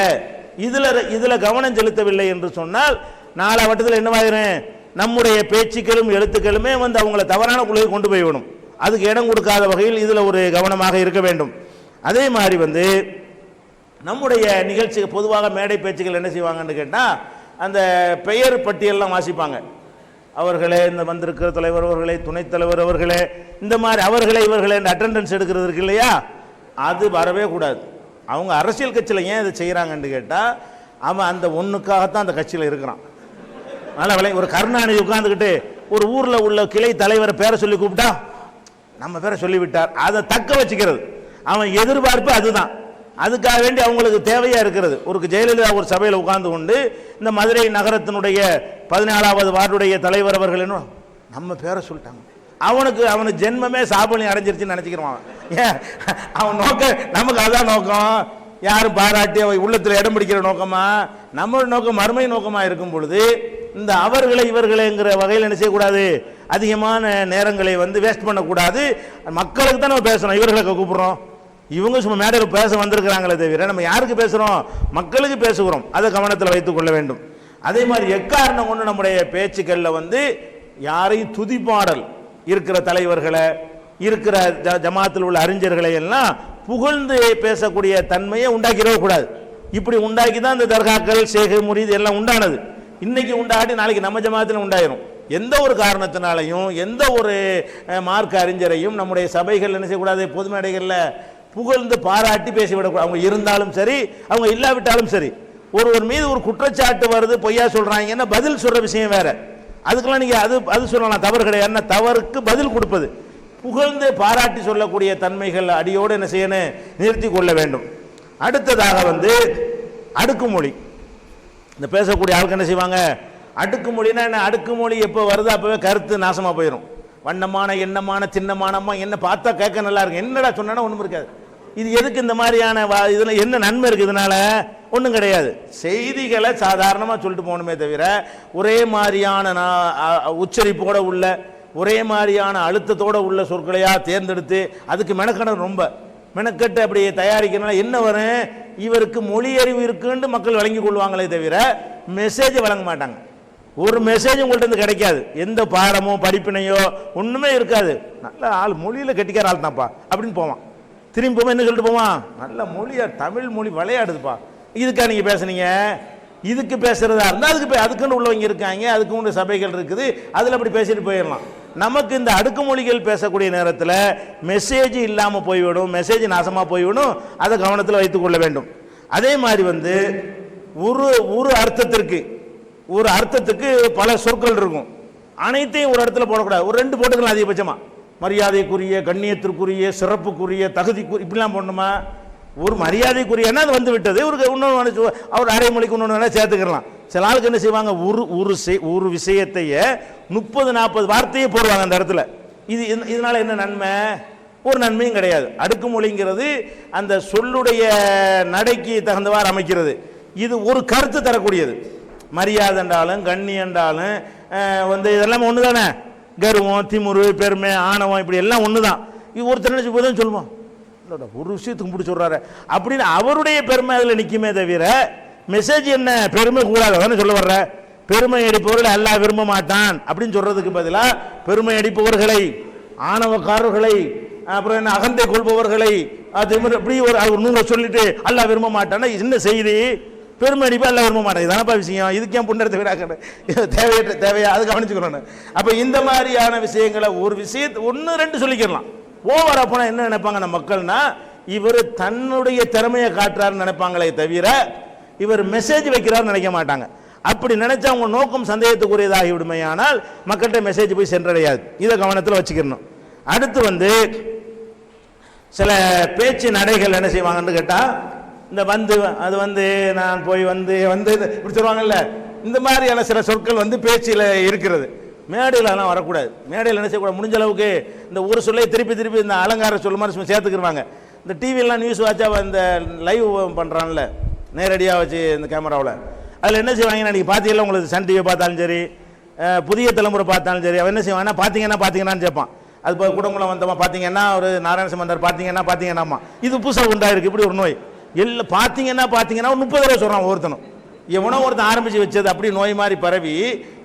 இதுல கவனம் செலுத்தவில்லை என்று சொன்னால் நாலா வட்டத்தில் என்னவாயிரும், நம்முடைய பேச்சுக்களும் எழுத்துக்களுமே அவங்கள தவறான கொள்கை கொண்டு போய்விடும். அதுக்கு இடம் கொடுக்காத வகையில் இதில் ஒரு கவனமாக இருக்க வேண்டும். அதே மாதிரி நம்முடைய நிகழ்ச்சி பொதுவாக மேடை பேச்சுக்கள் என்ன செய்வாங்கன்னு கேட்டால் அந்த பெயர் பட்டியல்லாம் வாசிப்பாங்க. அவர்களே, இந்த வந்திருக்கிற தலைவர் அவர்களே, துணைத் தலைவர் அவர்களே, இந்த மாதிரி அவர்களே இவர்களே அட்டெண்டன்ஸ் எடுக்கிறது இருக்கு இல்லையா, அது வரவே கூடாது. அவங்க அரசியல் கட்சியில் ஏன் இதை செய்கிறாங்கன்னு கேட்டால், அவன் அந்த ஒன்றுக்காகத்தான் அந்த கட்சியில் இருக்கிறான். அதனால் ஒரு கருணாநிதி உட்கார்ந்துக்கிட்டு ஒரு ஊரில் உள்ள கிளை தலைவரை பேரை சொல்லி கூப்பிட்டா நம்ம பேரை சொல்லிவிட்டார், அதை தக்க வச்சுக்கிறது அவன் எதிர்பார்ப்பு அதுதான். அதுக்காக வேண்டி அவங்களுக்கு தேவையா இருக்கிறது. ஒரு ஜெயலலிதா ஒரு சபையில் உட்கார்ந்து கொண்டு இந்த மதுரை நகரத்தினுடைய 14வது வார்டுடைய தலைவர் அவர்கள் என்ன நம்ம பேரை சொல்லிட்டாங்க, அவனுக்கு ஜென்மமே சாபலி அடைஞ்சிருச்சுன்னு நினைச்சுக்கிறான். ஏன் அவன் நோக்க நமக்கு அதான் நோக்கம், யாரும் பாராட்டி உள்ளத்தில் இடம் பிடிக்கிற நோக்கமா? நம்ம நோக்கம் மறுமை நோக்கமா இருக்கும் பொழுது இந்த அவர்களை இவர்களைங்கிற வகையில் என்ன செய்யக்கூடாது, அதிகமான நேரங்களை வேஸ்ட் பண்ணக்கூடாது. மக்களுக்கு தான் நம்ம பேசணும், இவர்களை கூப்பிடுறோம், இவங்க சும்மா மேடையில் பேச வந்திருக்கிறாங்களே தவிர நம்ம யாருக்கு பேசுகிறோம், மக்களுக்கு பேசுகிறோம். அதை கவனத்தில் வைத்துக் கொள்ள வேண்டும். அதே மாதிரி எக்காரணம் கொண்டு நம்முடைய பேச்சுக்களில் யாரையும் துதிப்பாடல் இருக்கிற தலைவர்களை, இருக்கிற ஜமாத்தில் உள்ள அறிஞர்களை எல்லாம் புகழ்ந்து பேசக்கூடிய தன்மையை உண்டாக்கிடவே கூடாது. இப்படி உண்டாக்கி தான் இந்த தர்காக்கள், ஷேக் முரீத் எல்லாம் உண்டானது. இன்னைக்கு உண்டாடி நாளைக்கு நம்ம ஜமாத்தில் உண்டாயிரும். எந்த ஒரு காரணத்தினாலையும் எந்த ஒரு மார்க்க அறிஞரையும் நம்முடைய சபைகள் என்ன செய்யக்கூடாது, பொது மேடைகளில் புகழ்ந்து பாராட்டி பேசிவிடக்கூடாது. அவங்க இருந்தாலும் சரி, அவங்க இல்லாவிட்டாலும் சரி. ஒருவர் மீது ஒரு குற்றச்சாட்டு வருது, பொய்யா சொல்றாங்கன்னா பதில் சொல்ற விஷயம் வேற. அதுக்கெல்லாம் நீங்க அது சொல்லலாம், தவறு கிடையாது. தவறுக்கு பதில் கொடுப்பது, புகழ்ந்து பாராட்டி சொல்லக்கூடிய தன்மைகள் அடியோடு என்ன செய்யணும், நிறுத்தி கொள்ள வேண்டும். அடுத்ததாக அடுக்குமொழி. இந்த பேசக்கூடிய ஆளுக்கு என்ன செய்வாங்க, அடுக்குமொழினா என்ன? அடுக்குமொழி எப்போ வருதோ அப்பவே கருத்து நாசமா போயிடும். வண்ணமான எண்ணமான சின்னமானமா என்ன பார்த்தா கேட்க நல்லா இருக்கு, என்னடா சொன்னா ஒன்றும் இருக்காது. இது எதுக்கு இந்த மாதிரியான இதுல என்ன நன்மை இருக்கு? இதனால ஒன்றும் கிடையாது. செய்திகளை சாதாரணமாக சொல்லிட்டு போகணுமே தவிர ஒரே மாதிரியான உச்சரிப்போட உள்ள ஒரே மாதிரியான அழுத்தத்தோட உள்ள சொற்களையா தேர்ந்தெடுத்து அதுக்கு மெனக்கடன் ரொம்ப மெனக்கட்டு அப்படி தயாரிக்கிறனால என்ன வரும், இவருக்கு மொழி அறிவு இருக்குன்னு மக்கள் வழங்கி கொள்வாங்களே தவிர மெசேஜ் வழங்க மாட்டாங்க. ஒரு மெசேஜ் உங்கள்கிட்ட இருந்து கிடைக்காது, எந்த பாடமோ படிப்பினையோ ஒன்றுமே இருக்காது. நல்ல ஆள், மொழியில் கெட்டிக்கார ஆள் தான்ப்பா அப்படின்னு போவான். திரும்பி போவோம், என்ன சொல்லிட்டு போவான், நல்ல மொழியா தமிழ் மொழி விளையாடுதுப்பா. இதுக்கா நீங்கள் பேசுனீங்க? இதுக்கு பேசுறதா இருந்தால் அதுக்குன்னு உள்ளவங்க இருக்காங்க, அதுக்கு உண்டு சபைகள் இருக்குது, அதில் அப்படி பேசிட்டு போயிடலாம். நமக்கு இந்த அடுக்குமொழிகள் பேசக்கூடிய நேரத்தில் மெசேஜ் இல்லாமல் போய்விடும், மெசேஜ் நாசமாக போய்விடும். அதை கவனத்தில் வைத்துக் கொள்ள வேண்டும். அதே மாதிரி ஒரு அர்த்தத்துக்கு பல சொற்கள் இருக்கும், அனைத்தையும் ஒரு இடத்துல போடக்கூடாது. ஒரு 2 போட்டுக்கலாம் அதிகபட்சமாக. மரியாதைக்குரிய, கண்ணியத்திற்குரிய, சிறப்புக்குரிய, தகுதிக்குரிய இப்படிலாம் போடணுமா? ஒரு மரியாதைக்குரியன்னா அது விட்டது. இன்னொன்று அவர் அரைமொழிக்கு இன்னொன்று சேர்த்துக்கலாம். சில ஆளுக்கு என்ன செய்வாங்க, ஒரு விஷயத்தையே 30-40 வார்த்தையே போடுவாங்க அந்த இடத்துல. இதனால என்ன நன்மை? ஒரு நன்மையும் கிடையாது. அடுக்குமொழிங்கிறது அந்த சொல்லுடைய நடைக்கு தகுந்தவாறு அமைக்கிறது. இது ஒரு கருத்து தரக்கூடியது. மரியாதை என்றாலும் கண்ணி என்றாலும் இதெல்லாம் ஒன்று தானே. கர்வம், திமுரு, பெருமை, ஆணவம் இப்படி எல்லாம் ஒன்று தான். இது ஒருத்தர் நினைச்சு போதும் சொல்லுவோம், ஒரு விஷயத்துக்கு பிடிச்சி சொல்றாரு அப்படின்னு அவருடைய பெருமை அதில் நிற்குமே தவிர மெசேஜ் என்ன பெருமை கூடாது சொல்ல வர்ற. பெருமை அடிப்பவர்களை அல்லாஹ் விரும்ப மாட்டான் அப்படின்னு சொல்றதுக்கு பதிலாக பெருமை அடிப்பவர்களை, ஆணவக்காரர்களை, அப்புறம் என்ன அகந்தை கொள்பவர்களை இப்படி ஒரு 100 சொல்லிட்டு அல்லாஹ் விரும்ப மாட்டான்னா என்ன செய்தி? பெருமை அடிப்பா எல்லாம் விரும்ப மாட்டேன். இதானப்பா விஷயம். இதுக்கு ஏன் புண்ணத்தை விடாக்க தேவையா? அது கவனிச்சுக்கணும். அப்ப இந்த மாதிரியான விஷயங்களை ஒரு விஷயத்தை 1-2 சொல்லிக்கலாம். ஓவரா போனா என்ன நினைப்பாங்க நம்ம மக்கள்னா, இவர் தன்னுடைய திறமையை காட்டுறாருன்னு நினைப்பாங்களே தவிர இவர் மெசேஜ் வைக்கிறாருன்னு நினைக்க மாட்டாங்க. அப்படி நினைச்சா அவங்க நோக்கம் சந்தேகத்துக்குரியதாகி விடுமையானால் மக்கள்கிட்ட மெசேஜ் போய் சென்றடையாது. இதை கவனத்தில் வச்சுக்கணும். அடுத்து சில பேச்சு நடைகள் என்ன செய்வாங்கன்னு கேட்டா, இந்த அது நான் போய் இப்படி சொல்லுவாங்கல்ல, இந்த மாதிரியான சில சொற்கள் பேச்சில் இருக்கிறது. மேடையில் அதெல்லாம் வரக்கூடாது. மேடையில் என்ன செய்யக்கூடாது, முடிஞ்ச அளவுக்கு இந்த ஒரு சொல்லை திருப்பி இந்த அலங்கார சொல்ல மாதிரி சேர்த்துக்கிடுவாங்க. இந்த டிவியெல்லாம் நியூஸ் வாட்சா இந்த லைவ் பண்ணுறான்ல நேரடியாக வச்சு இந்த கேமராவில், அதில் என்ன செய்வாங்கன்னா, நீங்கள் பார்த்தீங்கன்னா உங்களுக்கு சன் டிவியை பார்த்தாலும் சரி, புதிய தலைமுறை பார்த்தாலும் சரி, அவன் என்ன செய்வாங்கன்னா பார்த்தீங்கன்னான்னு கேட்பான். அது இப்போ குடங்குளம் வந்தமா பார்த்தீங்கன்னா, ஒரு நாராயணசம்பந்தர் பார்த்தீங்கன்னாமா, இது புதுசாக உண்டாயிருக்கு இப்படி ஒரு நோய். எல்லாம் பார்த்தீங்கன்னா 30 தடவை சொல்கிறான் ஒவ்வொருத்தனும். எவனோ ஒருத்தன் ஆரம்பித்து வச்சது அப்படி நோய் மாதிரி பரவி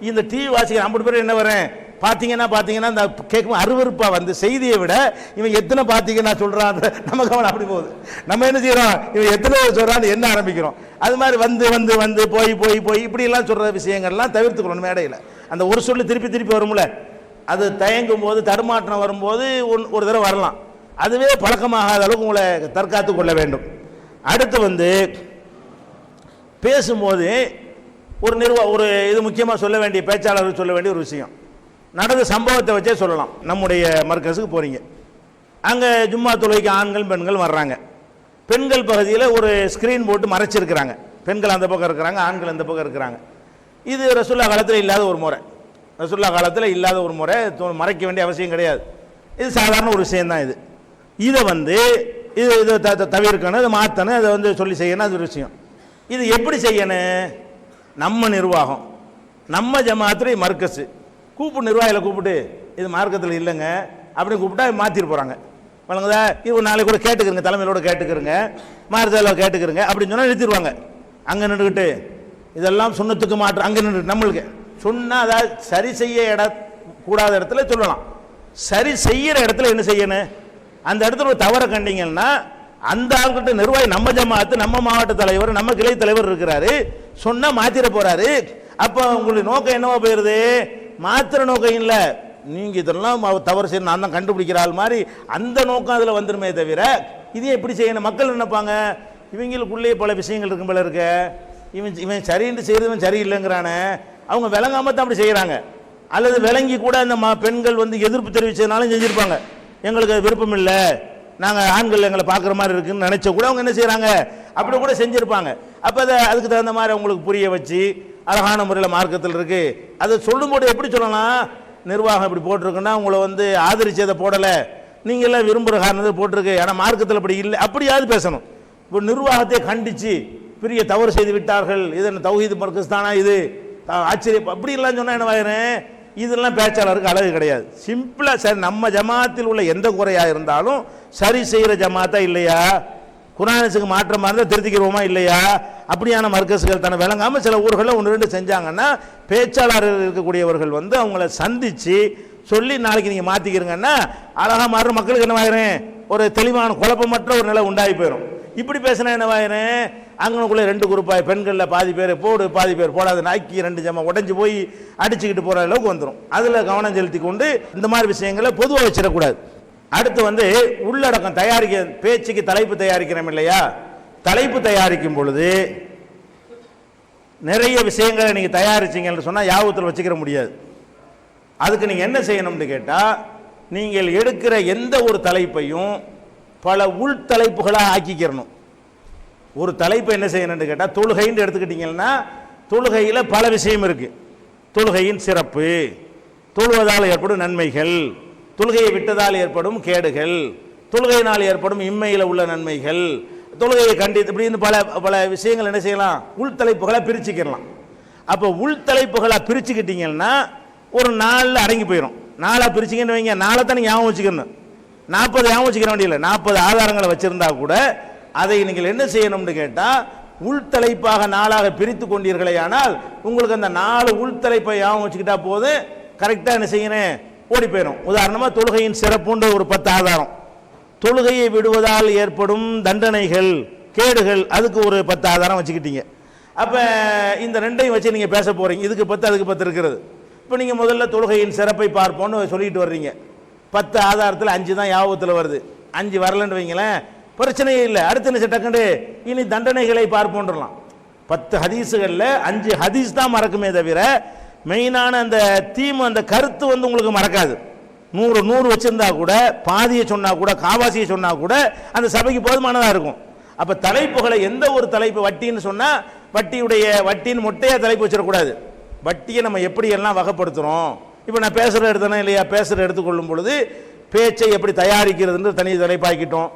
இந்த டிவி வாசிக்கிற 50 பேர் என்ன வரேன் பார்த்தீங்கன்னா இந்த கேட்கும் அருவருப்பா வந்து செய்தியை விட இவன் எத்தனை பார்த்தீங்கன்னா சொல்றான், நம்ம கவனம் அப்படி போகுது. நம்ம என்ன செய்யறோம், இவன் எத்தனை சொல்றான்னு என்ன ஆரம்பிக்கிறோம். அது மாதிரி வந்து வந்து வந்து போய் போய் போய் இப்படி எல்லாம் சொல்ற விஷயங்கள்லாம் தவிர்த்துக்கணும். மேடையில் அந்த ஒரு சொல்லு திருப்பி திருப்பி வரும்ல, அது தயங்கும் போது தடுமாற்றம் வரும்போது ஒரு தடவை வரலாம். அதுவே பழக்கமாகாத அளவுக்கு உங்களை தற்காத்து கொள்ள வேண்டும். அடுத்து வந்து பேசும்போது ஒரு இது முக்கியமாக சொல்ல வேண்டிய பேச்சாளர்கள் சொல்ல வேண்டிய ஒரு விஷயம், நடந்த சம்பவத்தை வச்சே சொல்லலாம். நம்முடைய மர்கஸுக்கு போறீங்க, அங்கே ஜும்மா தொழுகைக்கு ஆண்கள் பெண்கள் வர்றாங்க. பெண்கள் பகுதியில் ஒரு ஸ்க்ரீன் போட்டு மறைச்சிருக்கிறாங்க. பெண்கள் அந்த பக்கம் இருக்கிறாங்க, ஆண்கள் அந்த பக்கம் இருக்கிறாங்க. இது ரசூலுல்லாஹ் காலத்தில் இல்லாத ஒரு முறை. ரசூலுல்லாஹ் காலத்தில் இல்லாத ஒரு முறை, மறைக்க வேண்டிய அவசியம் கிடையாது. இது சாதாரண ஒரு விஷயம்தான். இதை வந்து இதை தவிர்க்கணும், இதை மாற்றணும், அதை வந்து சொல்லி செய்யணும். அது ஒரு விஷயம். இது எப்படி செய்யணும்? நம்ம நிர்வாகம், நம்ம ஜமாத்துடைய மர்கஸ் நிர்வாகிகளை கூப்பிட்டு இது மார்க்கத்தில் இல்லைங்க அப்படின்னு கூப்பிட்டா மாற்றிட்டு போகிறாங்க. வழங்குதா, இது நாளைக்கு கூட கேட்டுக்கிறங்க, தலைமையிலோட கேட்டுக்கிறங்க, மார்ஜாவில் கேட்டுக்கிறங்க அப்படின்னு சொன்னால் நிறுத்திடுவாங்க. அங்கே நின்றுக்கிட்டு இதெல்லாம் சுண்ணத்துக்கு மாற்று. அங்கே நின்று நம்மளுக்கு சொன்னால் அதாவது சரி செய்ய கூடாத இடத்துல சொல்லலாம். சரி செய்கிற இடத்துல என்ன செய்யணும்? அந்த இடத்துல ஒரு தவறை கண்டிங்கன்னா அந்த ஆள்கிட்ட நிர்வாகி, நம்ம ஜமாத்து, நம்ம மாவட்ட தலைவர், நம்ம கிளை தலைவர் இருக்கிறாரு, சொன்னா மாத்திர போறாரு. அப்ப உங்களுடைய நோக்கம் என்னவா போயிருது? மாத்திர நோக்கம் இல்லை, நீங்க இதெல்லாம் தவறு செய்ய நான் தான் கண்டுபிடிக்கிற ஆள் மாதிரி அந்த நோக்கம் அதுல வந்துருமே தவிர இது எப்படி செய்யணும்? மக்கள் நினைப்பாங்க இவங்களுக்குள்ளேயே பல விஷயங்கள் இருக்கும் போல இருக்க, இவன் சரின்னு செய்யறது இவன் சரியில்லைங்கிறானே. அவங்க விளங்காம தான் அப்படி செய்யறாங்க. அல்லது விளங்கி கூட அந்த பெண்கள் வந்து எதிர்ப்பு தெரிவிச்சதுனாலும் செஞ்சிருப்பாங்க. எங்களுக்கு அது விருப்பம் இல்லை, நாங்கள் ஆண்கள் எங்களை பார்க்குற மாதிரி இருக்குன்னு நினைச்ச கூட அவங்க என்ன செய்கிறாங்க, அப்படி கூட செஞ்சுருப்பாங்க. அப்போ அதுக்கு தகுந்த மாதிரி அவங்களுக்கு புரிய வச்சு அழகான முறையில் மார்க்கத்தில் இருக்குது அதை சொல்லும்போது எப்படி சொல்லலாம்? நிர்வாகம் இப்படி போட்டிருக்குன்னா உங்களை வந்து ஆதரிச்சதை போடலை, நீங்கள் எல்லாம் விரும்புகிற காரணத்தை போட்டிருக்கு, ஆனால் மார்க்கத்தில் அப்படி இல்லை, அப்படியாவது பேசணும். இப்போ நிர்வாகத்தை கண்டித்து பெரிய தவறு செய்து விட்டார்கள், இது என்ன தௌஹீத் மர்கஸ் தானா, இது ஆச்சரியம் அப்படிலாம் சொன்னால் என்ன ஆயிரும்? இதெல்லாம் பேச்சாளருக்கு அழகு கிடையாது. சிம்பிளாக சரி, நம்ம ஜமாத்தில் உள்ள எந்த குறையாக இருந்தாலும் சரி செய்கிற ஜமாத்தா இல்லையா, குர்ஆனுக்கு மாற்றமாக இருந்தால் திருத்திக்கிறோமா இல்லையா, அப்படியான மர்கஸ்கள் தன்னை விளங்காமல் சில ஊர்களில் ஒன்று ரெண்டு செஞ்சாங்கன்னா பேச்சாளர்கள் இருக்கக்கூடியவர்கள் வந்து அவங்கள சந்தித்து சொல்லி நாளைக்கு நீங்கள் மாற்றிக்கிறீங்கன்னா அழகாக மாறுற மக்களுக்கு என்னவாயிரும்? ஒரு தெளிவான குழப்பமற்ற ஒரு நிலை உண்டாகி போயிடும். இப்படி பேசினா என்னவாயிரும்? அங்கனுக்குள்ளே ரெண்டு குரூப்பாக பெண்களில் பாதி பேர் போடு பாதி பேர் போடாது நாக்கி ரெண்டு ஜமா உடஞ்சி போய் அடிச்சுக்கிட்டு போகிற அளவுக்கு வந்துடும். அதில் கவனம் செலுத்தி கொண்டு இந்த மாதிரி விஷயங்களை பொதுவாக வச்சிடக்கூடாது. அடுத்து வந்து உள்ளடக்கம் தயாரிக்க, பேச்சுக்கு தலைப்பு தயாரிக்கிறோம் இல்லையா, தலைப்பு தயாரிக்கும் பொழுது நிறைய விஷயங்களை நீங்கள் தயாரிச்சிங்கன்னு சொன்னால் யாபத்தில் வச்சுக்கிற முடியாது. அதுக்கு நீங்கள் என்ன செய்யணும்னு கேட்டால், நீங்கள் எடுக்கிற எந்த ஒரு தலைப்பையும் பல உள் தலைப்புகளாக ஆக்கிக்கிறணும். ஒரு தலைப்பை என்ன செய்யணும்னு கேட்டால், தொழுகைன்னு எடுத்துக்கிட்டீங்கன்னா தொழுகையில் பல விஷயம் இருக்குது. தொழுகையின் சிறப்பு, தொழுவதால் ஏற்படும் நன்மைகள், தொழுகையை விட்டதால் ஏற்படும் கேடுகள், தொழுகையினால் ஏற்படும் இம்மையில் உள்ள நன்மைகள், தொழுகையை கண்டித்து இப்படின்னு பல பல விஷயங்கள் என்ன செய்யலாம்? உள்தலைப்புகளை பிரிச்சுக்கிடலாம். அப்போ உள்தலைப்புகளை பிரிச்சுக்கிட்டீங்கன்னா ஒரு நாளில் அடங்கி போயிடும். நாளாக பிரிச்சிங்கன்னு வைங்க, நாளை தான் நீங்கள் ஞாபகம் வச்சுக்கணும். 40 ஞாபகம் வச்சுக்கிற வேண்டியதில்லை, 40 ஆதாரங்களை வச்சுருந்தா கூட அதை நீங்கள் என்ன செய்யணும்னு கேட்டால் உள்தலைப்பாக நாளாக பிரித்து கொண்டீர்களே ஆனால் உங்களுக்கு அந்த 4 உள்தலைப்பை ஞாபகம் வச்சுக்கிட்டா போது கரெக்டாக என்ன செய்யணும்? ஓடி போயிடும். உதாரணமாக தொழுகையின் சிறப்புன்ற ஒரு 10 ஆதாரம், தொழுகையை விடுவதால் ஏற்படும் தண்டனைகள் கேடுகள் அதுக்கு ஒரு 10 ஆதாரம் வச்சுக்கிட்டீங்க. அப்போ இந்த ரெண்டையும் வச்சு நீங்கள் பேச போகிறீங்க. இதுக்கு 10 அதுக்கு 10 இருக்கிறது. இப்போ நீங்கள் முதல்ல தொழுகையின் சிறப்பை பார்ப்போன்னு சொல்லிட்டு வர்றீங்க. 10 ஆதாரத்தில் 5 தான் ஞாபகத்தில் வருது, 5 வரலன்னு வைங்களேன், பிரச்சனையே இல்லை. அடுத்து என்ன டக்குண்டு இனி தண்டனைகளை பார்ப்போன்றலாம். 10 ஹதீஸுகளில் 5 ஹதீஸ் தான் மறக்குமே தவிர மெயினான அந்த தீம் அந்த கருத்து வந்து உங்களுக்கு மறக்காது. 100 வச்சிருந்தா கூட பாதியை சொன்னா கூட காவாசியை சொன்னா கூட அந்த சபைக்கு போதுமானதாக இருக்கும். அப்போ தலைப்புகளை எந்த ஒரு தலைப்பு, வட்டின்னு சொன்னால் வட்டின்னு மொட்டையாக தலைப்பு வச்சிடக்கூடாது. வட்டியை நம்ம எப்படி எல்லாம் வகைப்படுத்துகிறோம். இப்போ நான் பேசுகிற எடுத்தேனா இல்லையா, பேசுகிற எடுத்துக்கொள்ளும் பொழுது பேச்சை எப்படி தயாரிக்கிறதுன்னு தனி தலைப்பாக்கிட்டோம்.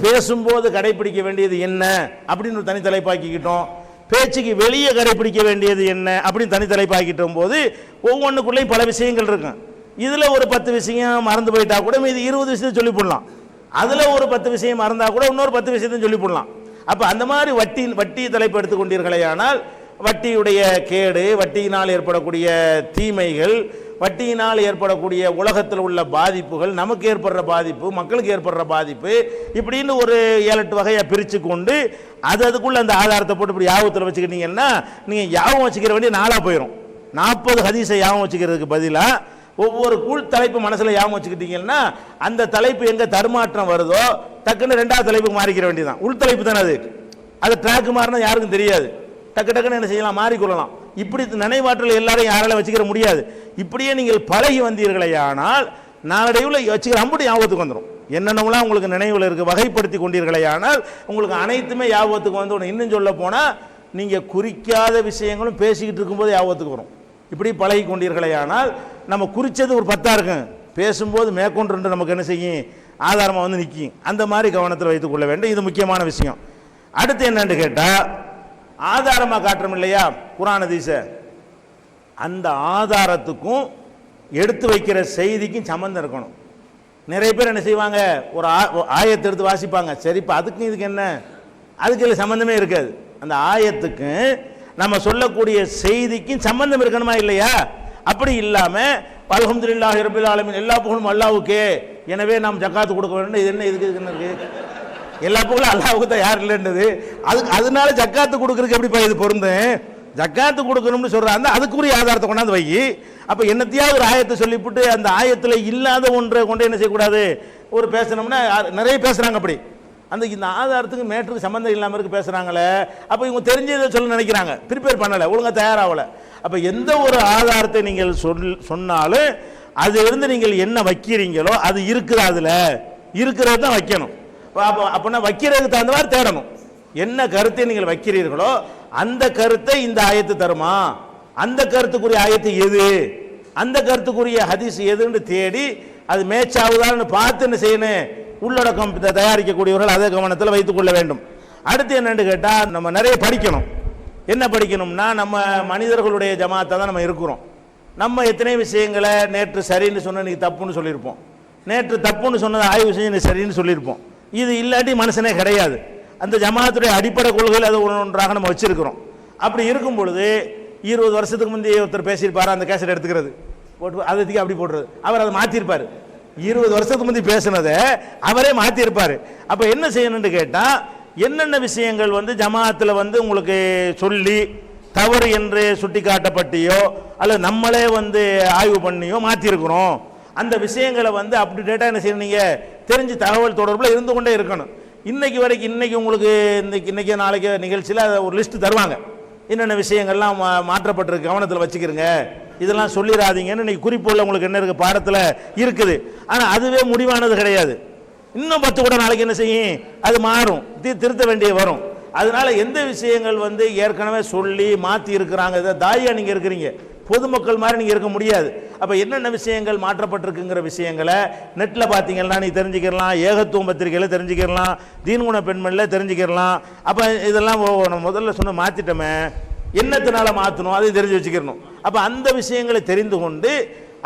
பேசும்போது கடைபிடிக்க வேண்டியது என்ன அப்படின்னு தனி தலைப்பாக்கிக்கிட்டோம். பேச்சுக்கு வெளியே கடைபிடிக்க வேண்டியது என்ன அப்படின்னு தனி தலைப்பாக்கிட்டோம் போது ஒவ்வொன்றுக்குள்ளேயும் பல விஷயங்கள் இருக்கும். இதில் ஒரு 10 விஷயம் மறந்து போயிட்டா கூட மீது 20 விஷயத்தை சொல்லி போடலாம். அதில் ஒரு 10 விஷயம் மறந்தால் கூட இன்னொரு 10 விஷயத்தையும் சொல்லி போடலாம். அப்போ அந்த மாதிரி வட்டி தலைப்பு எடுத்துக்கொண்டீர்களே ஆனால் வட்டியுடைய கேடு, வட்டியினால் ஏற்படக்கூடிய தீமைகள், வட்டியினால் ஏற்படக்கூடிய உலகத்தில் உள்ள பாதிப்புகள், நமக்கு ஏற்படுற பாதிப்பு, மக்களுக்கு ஏற்படுற பாதிப்பு, இப்படின்னு ஒரு 7-8 வகையாக பிரித்து கொண்டு அதுக்குள்ள அந்த ஆதாரத்தை போட்டு இப்படி யாபத்தில் வச்சுக்கிட்டீங்கன்னா நீங்கள் யாபம் வச்சுக்கிற வேண்டிய நாளாக போயிடும். 40 ஹதீஸை யாபம் வச்சுக்கிறதுக்கு பதிலாக ஒவ்வொரு கூழ் தலைப்பு மனசில் யாபம் வச்சுக்கிட்டீங்கன்னா அந்த தலைப்பு எங்கே தடுமாற்றம் வருதோ டக்குன்னு 2வது தலைப்புக்கு மாறிக்கிற வேண்டியதான். உள் தலைப்பு தானே அது ட்ராக் மாறினா யாருக்கும் தெரியாது. டக்கு டக்குன்னு என்ன செய்யலாம், மாறிக்கொள்ளலாம். இப்படி நினைவாற்றல் எல்லாரும் யாராலும் வச்சுக்கிற முடியாது. இப்படியே நீங்கள் பழகி வந்தீர்களே ஆனால் நாளடைவில் வச்சுக்கிற அம்புட்டு ஞாபகத்துக்கு வந்துடும். என்னென்னலாம் உங்களுக்கு நினைவில் இருக்குது வகைப்படுத்தி கொண்டீர்களே ஆனால் உங்களுக்கு அனைத்துமே ஞாபகத்துக்கு வந்துடும். இன்னும் சொல்ல போனால் நீங்கள் குறிக்காத விஷயங்களும் பேசிக்கிட்டு இருக்கும்போது ஞாபகத்துக்கு வரும். இப்படி பழகி கொண்டீர்களே ஆனால் நம்ம குறித்தது ஒரு 10 இருக்கும், பேசும்போது மேற்கொண்டு நமக்கு என்ன செய்யும், ஆதாரமாக வந்து நிற்கும். அந்த மாதிரி கவனத்தில் வைத்துக் கொள்ள வேண்டும். இது முக்கியமான விஷயம். அடுத்து என்னன்னு கேட்டால், ஆதாரமாக காட்டுறோம் இல்லையா குர்ஆன் ஹதீஸ, அந்த ஆதாரத்துக்கும் எடுத்து வைக்கிற செய்திக்கும் சம்பந்தம் இருக்கணும். நிறைய பேர் என்ன செய்வாங்க, ஒரு ஆயத்தை எடுத்து வாசிப்பாங்க, சரி இப்போ அதுக்கும் இதுக்கு என்ன, அதுக்கு சம்பந்தமே இருக்காது. அந்த ஆயத்துக்கு நம்ம சொல்லக்கூடிய செய்திக்கும் சம்பந்தம் இருக்கணுமா இல்லையா? அப்படி இல்லாமல் அல்ஹம்துலில்லாஹி ரப்பில் ஆலமீன், எல்லா புகழும் அல்லாஹ்வுக்கே, எனவே நாம் ஜக்காத்து கொடுக்க வேண்டும், இது என்ன இதுக்கு இருக்கு, எல்லா புகழும் அல்லாஹ்வுக்கு தான், யார் இல்லைன்றது. அதனால ஜக்காத்து கொடுக்கறதுக்கு எப்படிப்பா இது பொருந்தும்? ஜக்காத்து கொடுக்கணும்னு சொல்றாங்க, அதுக்குரிய ஆதாரத்தை கொண்டாந்து வை. அப்போ என்னத்தையாவது ஒரு ஆயத்தை சொல்லிவிட்டு அந்த ஆயத்தில் இல்லாத ஒன்றை கொண்டு என்ன செய்யக்கூடாது, ஒரு பேசணும்னா நிறைய பேசுகிறாங்க. அப்படி அந்த இந்த ஆதாரத்துக்கு மேட்டருக்கு சம்மந்தம் இல்லாமல் இருக்கு பேசுகிறாங்களே, அப்போ இவங்க தெரிஞ்சதை சொல்ல நினைக்கிறாங்க, ப்ரிப்பேர் பண்ணலை, ஒழுங்காக தயாராகலை. அப்போ எந்த ஒரு ஆதாரத்தை நீங்கள் சொன்னாலும் அதிலிருந்து நீங்கள் என்ன வைக்கிறீங்களோ அது இருக்குது, அதில் இருக்கிறது தான் வைக்கணும். அப்போனா வைக்கிறதுக்கு தகுந்த மாதிரி தேடணும். என்ன கருத்தை நீங்கள் வைக்கிறீர்களோ அந்த கருத்தை இந்த ஆயத்து தருமா, அந்த கருத்துக்குரிய ஆயத்து எது, அந்த கருத்துக்குரிய ஹதீஸ் எதுன்னு தேடி அது மேட்ச் ஆகுதான்னு பார்த்து என்ன செய்யணும், உள்ளடக்கம் தயாரிக்கக்கூடியவர்கள் அதை கவனத்தில் வைத்துக் கொள்ள வேண்டும். அடுத்து என்னன்னு கேட்டால், நம்ம நிறைய படிக்கணும். என்ன படிக்கணும்னா, நம்ம மனிதர்களுடைய ஜமாத்தை தான் நம்ம இருக்கிறோம். நம்ம எத்தனை விஷயங்களை நேற்று சரின்னு சொன்ன நீ தப்புன்னு சொல்லியிருப்போம், நேற்று தப்புன்னு சொன்னதை ஆய்வு செஞ்சு நீ சரின்னு சொல்லியிருப்போம். இது இல்லாட்டி மனுஷனே கிடையாது. அந்த ஜமாத்துடைய அடிப்படை கொள்கையில் அது ஒன்றாக நம்ம வச்சிருக்கிறோம். அப்படி இருக்கும் பொழுது 20 வருஷத்துக்கு முந்தைய ஒருத்தர் பேசியிருப்பார், அந்த கேசட் எடுத்துக்கிறது போட்டு அதுக்கு அப்படி போடுறது, அவர் அதை மாற்றிருப்பார். 20 வருஷத்துக்கு முந்தைய பேசினதை அவரே மாற்றிருப்பார். அப்போ என்ன செய்யணும்னு கேட்டால், என்னென்ன விஷயங்கள் ஜமாத்தில் உங்களுக்கு சொல்லி தவறு என்று சுட்டி காட்டப்பட்டியோ அல்லது நம்மளே ஆய்வு பண்ணியோ மாற்றிருக்கிறோம், அந்த விஷயங்களை அப்டேட்டாக என்ன செய்யணும், நீங்கள் தெரிஞ்சு தகவல் தொடர்பில் இருந்து கொண்டே இருக்கணும். இன்னைக்கு வரைக்கும் இன்னைக்கு உங்களுக்கு இன்னைக்கு நாளைக்கு நிகழ்ச்சியில் ஒரு லிஸ்ட் தருவாங்க, என்னென்ன விஷயங்கள்லாம் மாற்றப்பட்டிருக்கு கவனத்தில் வச்சுக்கிறங்க, இதெல்லாம் சொல்லிடாதீங்கன்னு இன்னைக்கு குறிப்புள்ள உங்களுக்கு என்ன இருக்குது பாடத்தில் இருக்குது. ஆனால் அதுவே முடிவானது கிடையாது. இன்னும் 10 கூட நாளைக்கு என்ன செய்யும், அது மாறும், திருத்த வேண்டிய வரும். அதனால எந்த விஷயங்கள் ஏற்கனவே சொல்லி மாற்றி இருக்கிறாங்க, இதை தாயா நீங்கள் இருக்கிறீங்க, பொதுமக்கள் மாதிரி நீங்கள் இருக்க முடியாது. அப்போ என்னென்ன விஷயங்கள் மாற்றப்பட்டிருக்குங்கிற விஷயங்களை நெட்டில் பார்த்தீங்கன்னா நீ தெரிஞ்சுக்கலாம், ஏகத்துவம் பத்திரிகையில் தெரிஞ்சுக்கலாம், தீன்குண பெண்மணியில் தெரிஞ்சுக்கலாம். அப்போ இதெல்லாம் நம்ம முதல்ல சொன்ன மாற்றிட்டோமே, என்னத்தினால மாற்றணும் அதையும் தெரிஞ்சு வச்சுக்கிறணும். அப்போ அந்த விஷயங்களை தெரிந்து கொண்டு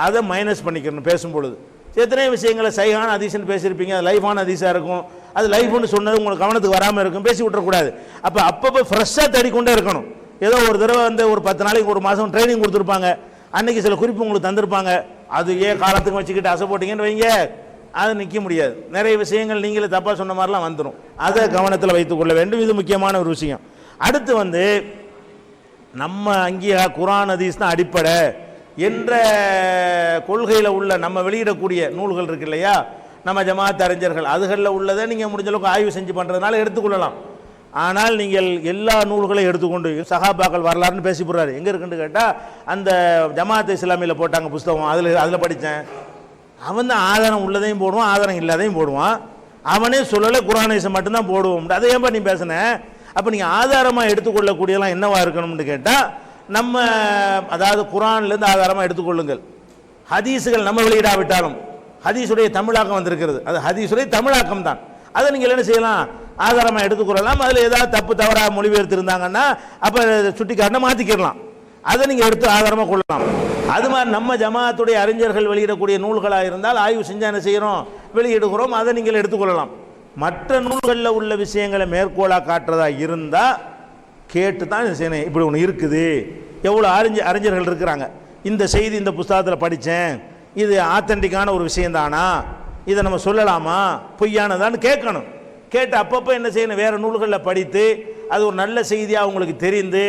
அதை மைனஸ் பண்ணிக்கிறணும் பேசும்பொழுது. எத்தனை விஷயங்களை சைகான ஹதீஸ்னு பேசியிருப்பீங்க, அது லைஃபான ஹதீஸாக இருக்கும், அது லைஃப்னு சொன்னது உங்களுக்கு கவனத்துக்கு வராமல் இருக்கும், பேசி விட்டுறக்கூடாது. அப்பப்போ ஃப்ரெஷ்ஷாக தேடிக்கொண்டே இருக்கணும். ஏதோ ஒரு தடவை ஒரு 10 நாளைக்கு ஒரு மாதம் ட்ரைனிங் கொடுத்துருப்பாங்க, அன்னைக்கு சில குறிப்பு உங்களுக்கு தந்திருப்பாங்க, அது காலத்துக்கு வச்சுக்கிட்டு அசை போட்டிங்கன்னு வைங்க, அது நிற்க முடியாது. நிறைய விஷயங்கள் நீங்களே தப்பாக சொன்ன மாதிரிலாம் வந்துடும். அதை கவனத்தில் வைத்துக் கொள்ள வேண்டும். இது முக்கியமான ஒரு விஷயம். அடுத்து நம்ம அங்கீகா குர்ஆன் ஹதீஸ் தான் அடிப்படை என்ற கொள்கையில் உள்ள நம்ம வெளியிடக்கூடிய நூல்கள் இருக்கு இல்லையா, நம்ம ஜமாத் அறிஞர்கள் அதுகளில் உள்ளதை நீங்கள் முடிஞ்ச அளவுக்கு ஆய்வு செஞ்சு பண்ணுறதுனால எடுத்துக்கொள்ளலாம். ஆனால் நீங்கள் எல்லா நூல்களையும் எடுத்துக்கொண்டு சஹாபாக்கள் வரலாறுன்னு பேசி போடுறாரு, எங்கே இருக்குன்னு கேட்டால் அந்த ஜமாத் இஸ்லாமியில் போட்டாங்க புஸ்தகம், அதில் படித்தேன். அவன் தான் ஆதாரம் உள்ளதையும் போடுவான், ஆதாரம் இல்லாதையும் போடுவான். அவனே சொல்லலை குர்ஆன் ஹதீஸை மட்டும்தான் போடுவோம். அதை ஏன்பா நீ பேசுன? அப்போ நீங்கள் ஆதாரமாக எடுத்துக்கொள்ளக்கூடியதெல்லாம் என்னவா இருக்கணும்னு கேட்டால், நம்ம அதாவது குர்ஆன்லேருந்து ஆதாரமாக எடுத்துக்கொள்ளுங்கள். ஹதீஸுகள் நம்ம வெளியிடாவிட்டாலும் ஹதீஸுடைய தமிழாக்கம் வந்திருக்கிறது, அது ஹதீஸுடைய தமிழாக்கம் தான், அதை நீங்கள் என்ன செய்யலாம், ஆதாரமாக எடுத்துக்கொள்ளலாம். அதில் ஏதாவது தப்பு தவறாக மொழிபெயர்த்து இருந்தாங்கன்னா அப்போ சுட்டி காட்டினா மாற்றிக்கிடலாம், அதை நீங்கள் எடுத்து ஆதாரமாக கொள்ளலாம். அது மாதிரி நம்ம ஜமாத்துடைய அறிஞர்கள் வெளியிடக்கூடிய நூல்களாக இருந்தால் ஆய்வு செஞ்சால் என்ன செய்கிறோம், வெளியிடுகிறோம், அதை நீங்கள் எடுத்துக்கொள்ளலாம். மற்ற நூல்களில் உள்ள விஷயங்களை மேற்கோளாக காட்டுறதா இருந்தால் கேட்டு தான் செய்யணும். இப்படி ஒன்று இருக்குது, எவ்வளோ அறிஞர்கள் இருக்கிறாங்க, இந்த செய்தி இந்த புஸ்தகத்தில் படித்தேன், இது ஆத்தென்டிக்கான ஒரு விஷயந்தானா, இதை நம்ம சொல்லலாமா, பொய்யானதான்னு கேட்கணும். கேட்டு அப்பப்போ என்ன செய்யணும், வேறு நூல்களில் படித்து அது ஒரு நல்ல செய்தியாக உங்களுக்கு தெரிந்து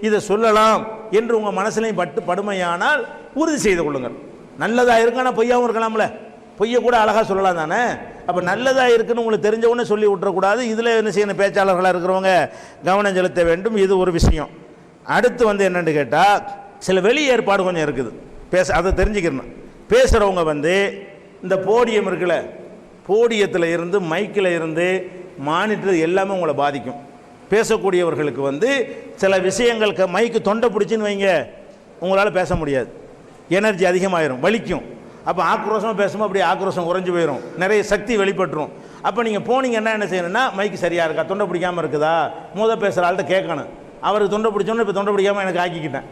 இதை சொல்லலாம் என்று உங்கள் மனசுலையும் படுமையானால் உறுதி செய்து கொள்ளுங்கள். நல்லதாக இருக்குன்னா பொய்யாகவும் இருக்கலாம்ல, பொய்யை கூட அழகாக சொல்லலாம் தானே. அப்போ நல்லதாக இருக்குன்னு உங்களுக்கு தெரிஞ்ச உடனே சொல்லி விட்டுறக்கூடாது. இதில் என்ன செய்யணும், பேச்சாளர்களாக இருக்கிறவங்க கவனம் செலுத்த வேண்டும். இது ஒரு விஷயம். அடுத்து என்னென்னு கேட்டால், சில வெளி ஏற்பாடு கொஞ்சம் இருக்குது, அதை தெரிஞ்சுக்கணும். பேசுகிறவங்க இந்த போடியம் இருக்குல்ல, போடியத்தில் இருந்து மைக்கில் இருந்து மானிட்டர் எல்லாமே உங்களை பாதிக்கும். பேசக்கூடியவர்களுக்கு சில விஷயங்கள் மைக்கு தொண்டை பிடிச்சின்னு வைங்க, உங்களால் பேச முடியாது, எனர்ஜி அதிகமாகிடும், வலிக்கும். அப்போ ஆக்ரோஷமாக பேசும்போது அப்படியே ஆக்ரோஷம் குறைஞ்சி போயிடும், நிறைய சக்தி வெளிப்பட்டுரும். அப்போ நீங்கள் போனீங்கன்னா என்ன செய்யணும்னா, மைக்கு சரியாக இருக்கா, தொண்டை பிடிக்காமல் இருக்குதா, பேசுகிற ஆள்கிட்ட கேட்கணும். அவருக்கு தொண்டை பிடிச்சோன்னு இப்போ தொண்டை பிடிக்காமல் எனக்கு ஆக்கிக்கிட்டேன்.